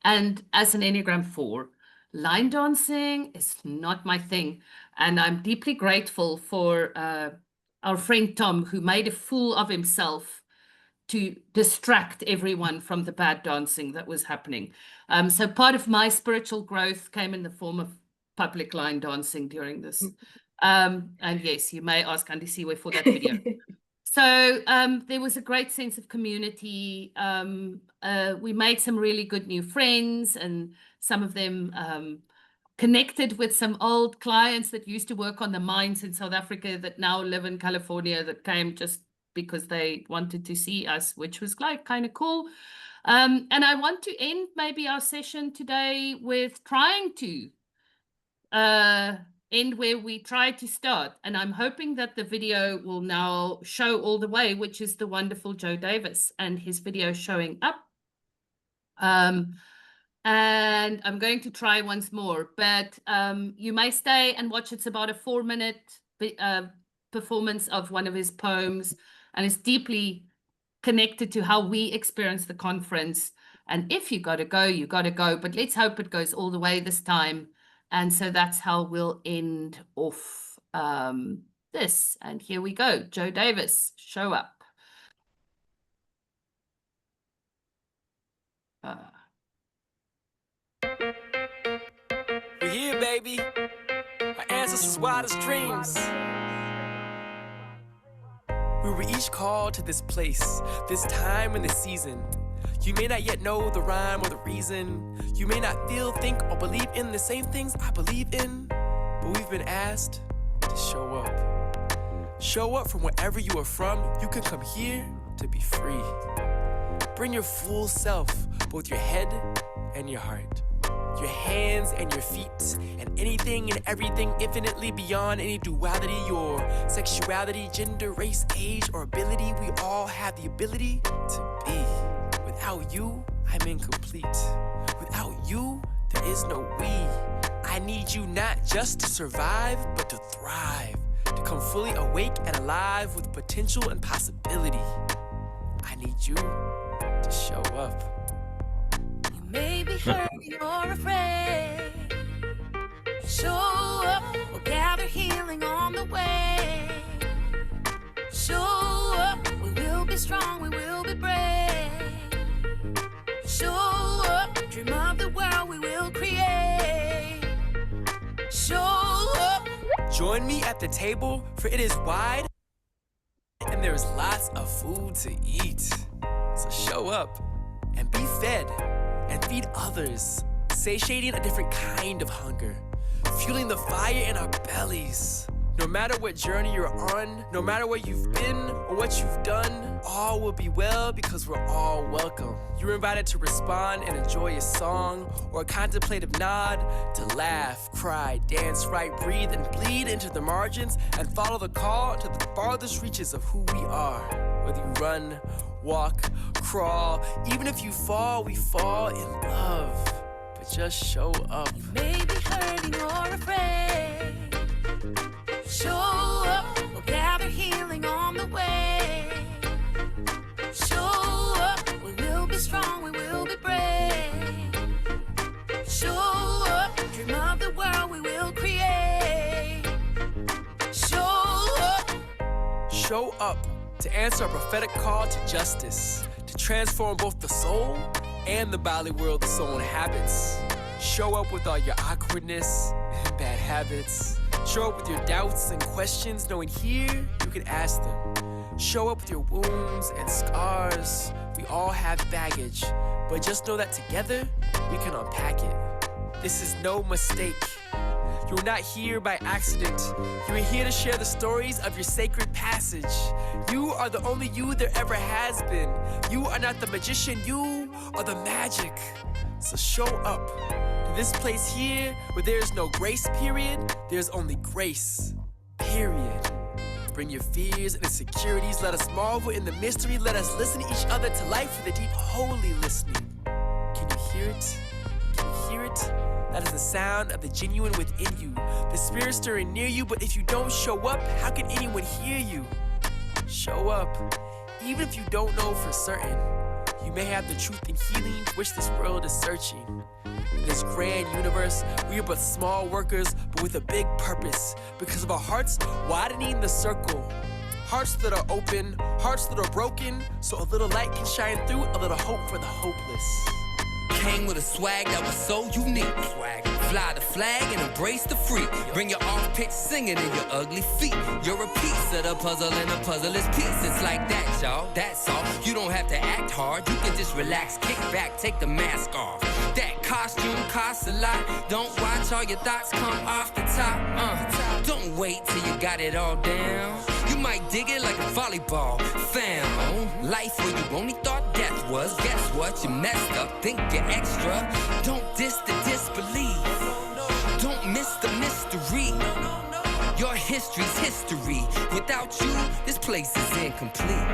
And as an Enneagram 4, line dancing is not my thing. And I'm deeply grateful for our friend Tom, who made a fool of himself to distract everyone from the bad dancing that was happening. So part of my spiritual growth came in the form of public line dancing during this. And yes, you may ask Andisiwe for that video. So there was a great sense of community. We made some really good new friends, and some of them connected with some old clients that used to work on the mines in South Africa that now live in California, that came just because they wanted to see us, which was kind of cool. And I want to end maybe our session today with trying to end where we tried to start. And I'm hoping that the video will now show all the way, which is the wonderful Joe Davis and his video showing up. And I'm going to try once more, but you may stay and watch. It's about a 4-minute performance of one of his poems, and it's deeply connected to how we experience the conference. And if you got to go, you got to go, but let's hope it goes all the way this time. And so that's how we'll end off this. And here we go. Joe Davis, show up. We're here, baby. Our ancestors' wildest dreams. We were each called to this place, this time in the season. You may not yet know the rhyme or the reason. You may not feel, think, or believe in the same things I believe in. But we've been asked to show up. Show up from wherever you are from. You can come here to be free. Bring your full self, both your head and your heart. Your hands and your feet, and anything and everything infinitely beyond any duality, your sexuality, gender, race, age, or ability. We all have the ability to be. Without you, I'm incomplete. Without you, there is no we. I need you not just to survive, but to thrive. To come fully awake and alive with potential and possibility. I need you to show up. Maybe hurting or afraid. Show up, we'll gather healing on the way. Show up, we will be strong, we will be brave. Show up, dream of the world we will create. Show up. Join me at the table, for it is wide and there's lots of food to eat. So show up and be fed. And feed others, satiating a different kind of hunger, fueling the fire in our bellies. No matter what journey you're on, no matter where you've been or what you've done, all will be well because we're all welcome. You're invited to respond and enjoy a song or a contemplative nod, to laugh, cry, dance, write, breathe, and bleed into the margins and follow the call to the farthest reaches of who we are. Whether you run, walk, crawl, even if you fall, we fall in love. But just show up. You may be hurting or afraid. Show up, we'll gather healing on the way. Show up, we will be strong, we will be brave. Show up, dream of the world we will create. Show up. Show up to answer a prophetic call to justice, to transform both the soul and the bodily world the soul inhabits. Show up with all your awkwardness and bad habits. Show up with your doubts and questions, knowing here you can ask them. Show up with your wounds and scars. We all have baggage, but just know that together we can unpack it. This is no mistake. You're not here by accident. You're here to share the stories of your sacred passage. You are the only you there ever has been. You are not the magician, you are the magic. So show up to this place here where there's no grace period, there's only grace, period. Bring your fears and insecurities, let us marvel in the mystery, let us listen to each other to life for the deep, holy listening. Can you hear it? Can you hear it? That is the sound of the genuine within you, the spirit stirring near you, but if you don't show up, how can anyone hear you? Show up, even if you don't know for certain. You may have the truth and healing for which this world is searching. In this grand universe, we are but small workers, but with a big purpose, because of our hearts widening the circle. Hearts that are open, hearts that are broken, so a little light can shine through, a little hope for the hopeless. Came with a swag that was so unique. Fly the flag and embrace the freak. Bring your off-pitch singing in your ugly feet. You're a piece of the puzzle and the puzzle is piece. It's like that, y'all. That's all. You don't have to act hard. You can just relax, kick back, take the mask off. That costume costs a lot. Don't watch all your thoughts come off the top. Don't wait till you got it all down. You might dig it like a volleyball. Found life where you only thought death was. Guess what? You messed up. Think you're extra. Don't diss the disbelief. Don't miss the mystery. Your history's history. Without you, this place is incomplete.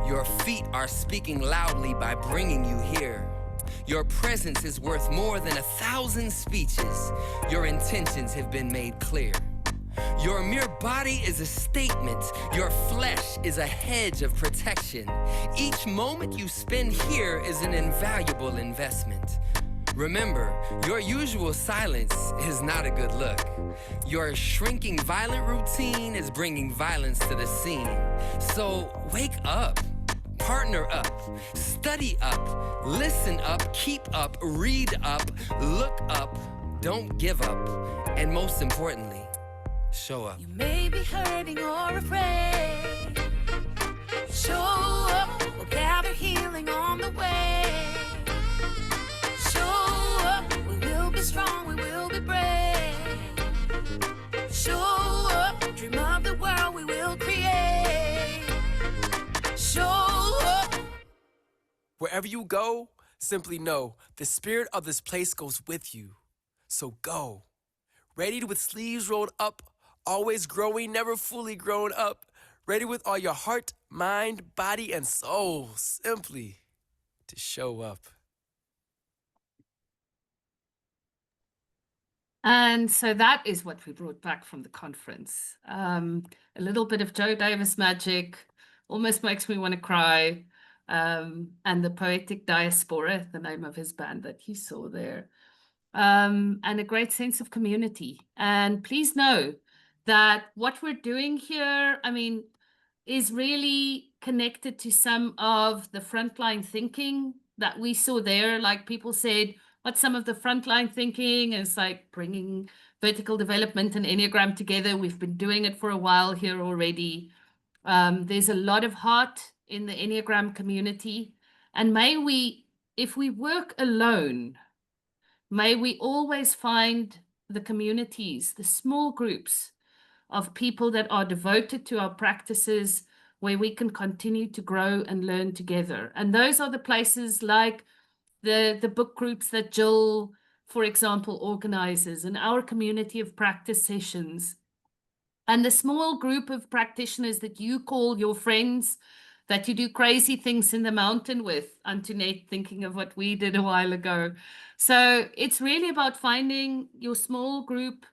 Your feet are speaking loudly by bringing you here. Your presence is worth more than 1,000 speeches. Your intentions have been made clear. Your mere body is a statement. Your flesh is a hedge of protection. Each moment you spend here is an invaluable investment. Remember, your usual silence is not a good look. Your shrinking violent routine is bringing violence to the scene. So wake up, partner up, study up, listen up, keep up, read up, look up, don't give up, and most importantly, show up. You may be hurting or afraid. Show up, we'll gather healing on the way. Show up, we will be strong, we will be brave. Show up, dream of the world we will create. Show up. Wherever you go, simply know the spirit of this place goes with you. So go, ready with sleeves rolled up, always growing, never fully grown up. Ready with all your heart, mind, body, and soul, simply to show up. And so that is what we brought back from the conference. A little bit of Joe Davis magic, almost makes me want to cry. And the Poetic Diaspora, the name of his band that you saw there. And a great sense of community. And please know that what we're doing here, I mean, is really connected to some of the frontline thinking that we saw there. Like people said, what's some of the frontline thinking? And it's like bringing vertical development and Enneagram together. We've been doing it for a while here already. There's a lot of heart in the Enneagram community. And may we, if we work alone, may we always find the communities, the small groups of people that are devoted to our practices where we can continue to grow and learn together. And those are the places like the book groups that Jill, for example, organizes, and our community of practice sessions. And the small group of practitioners that you call your friends, that you do crazy things in the mountain with, Antoinette, thinking of what we did a while ago. So it's really about finding your small group,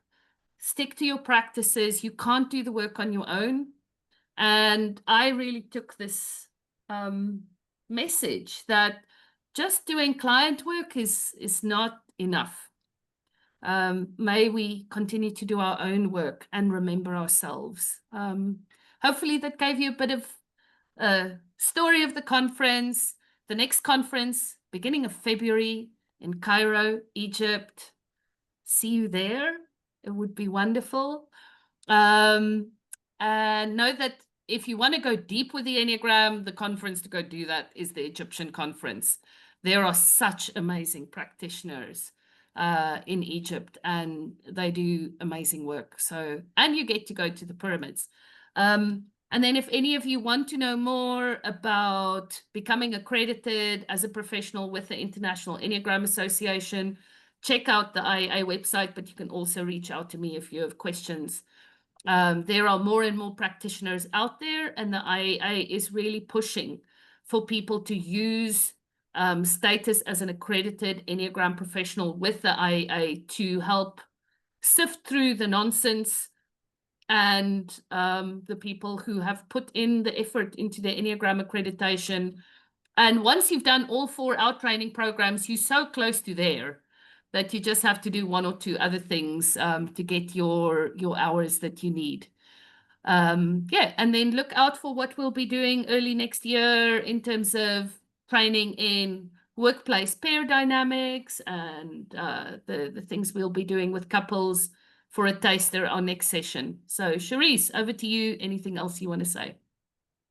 stick to your practices. You can't do the work on your own. And I really took this message that just doing client work is not enough. May we continue to do our own work and remember ourselves. Hopefully that gave you a bit of a story of the conference. The next conference, beginning of February in Cairo, Egypt. See you there. It would be wonderful. And know that if you want to go deep with the Enneagram, the conference to go do that is the Egyptian conference. There are such amazing practitioners in Egypt, and they do amazing work. So, and you get to go to the pyramids. And then if any of you want to know more about becoming accredited as a professional with the International Enneagram Association, check out the IEA website, but you can also reach out to me if you have questions. There are more and more practitioners out there, and the IEA is really pushing for people to use status as an accredited Enneagram professional with the IEA to help sift through the nonsense and the people who have put in the effort into the Enneagram accreditation. And once you've done all 4 outtraining programs, you're so close to there that you just have to do 1 or 2 other things to get your hours that you need. Yeah, and then look out for what we'll be doing early next year in terms of training in workplace pair dynamics and the things we'll be doing with couples for a taster our next session. So Charisse, over to you. Anything else you want to say?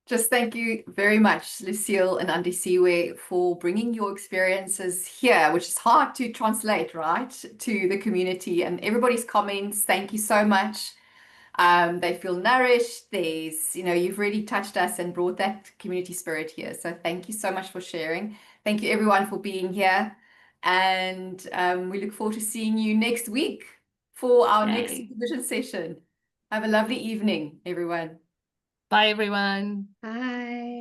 Just thank you very much, Lucille and Andisiwe, for bringing your experiences here, which is hard to translate, right, to the community and everybody's comments. Thank you so much. They feel nourished. There's, you've really touched us and brought that community spirit here. So thank you so much for sharing. Thank you everyone for being here. And we look forward to seeing you next week for our next supervision session. Have a lovely evening, everyone. Bye, everyone. Bye.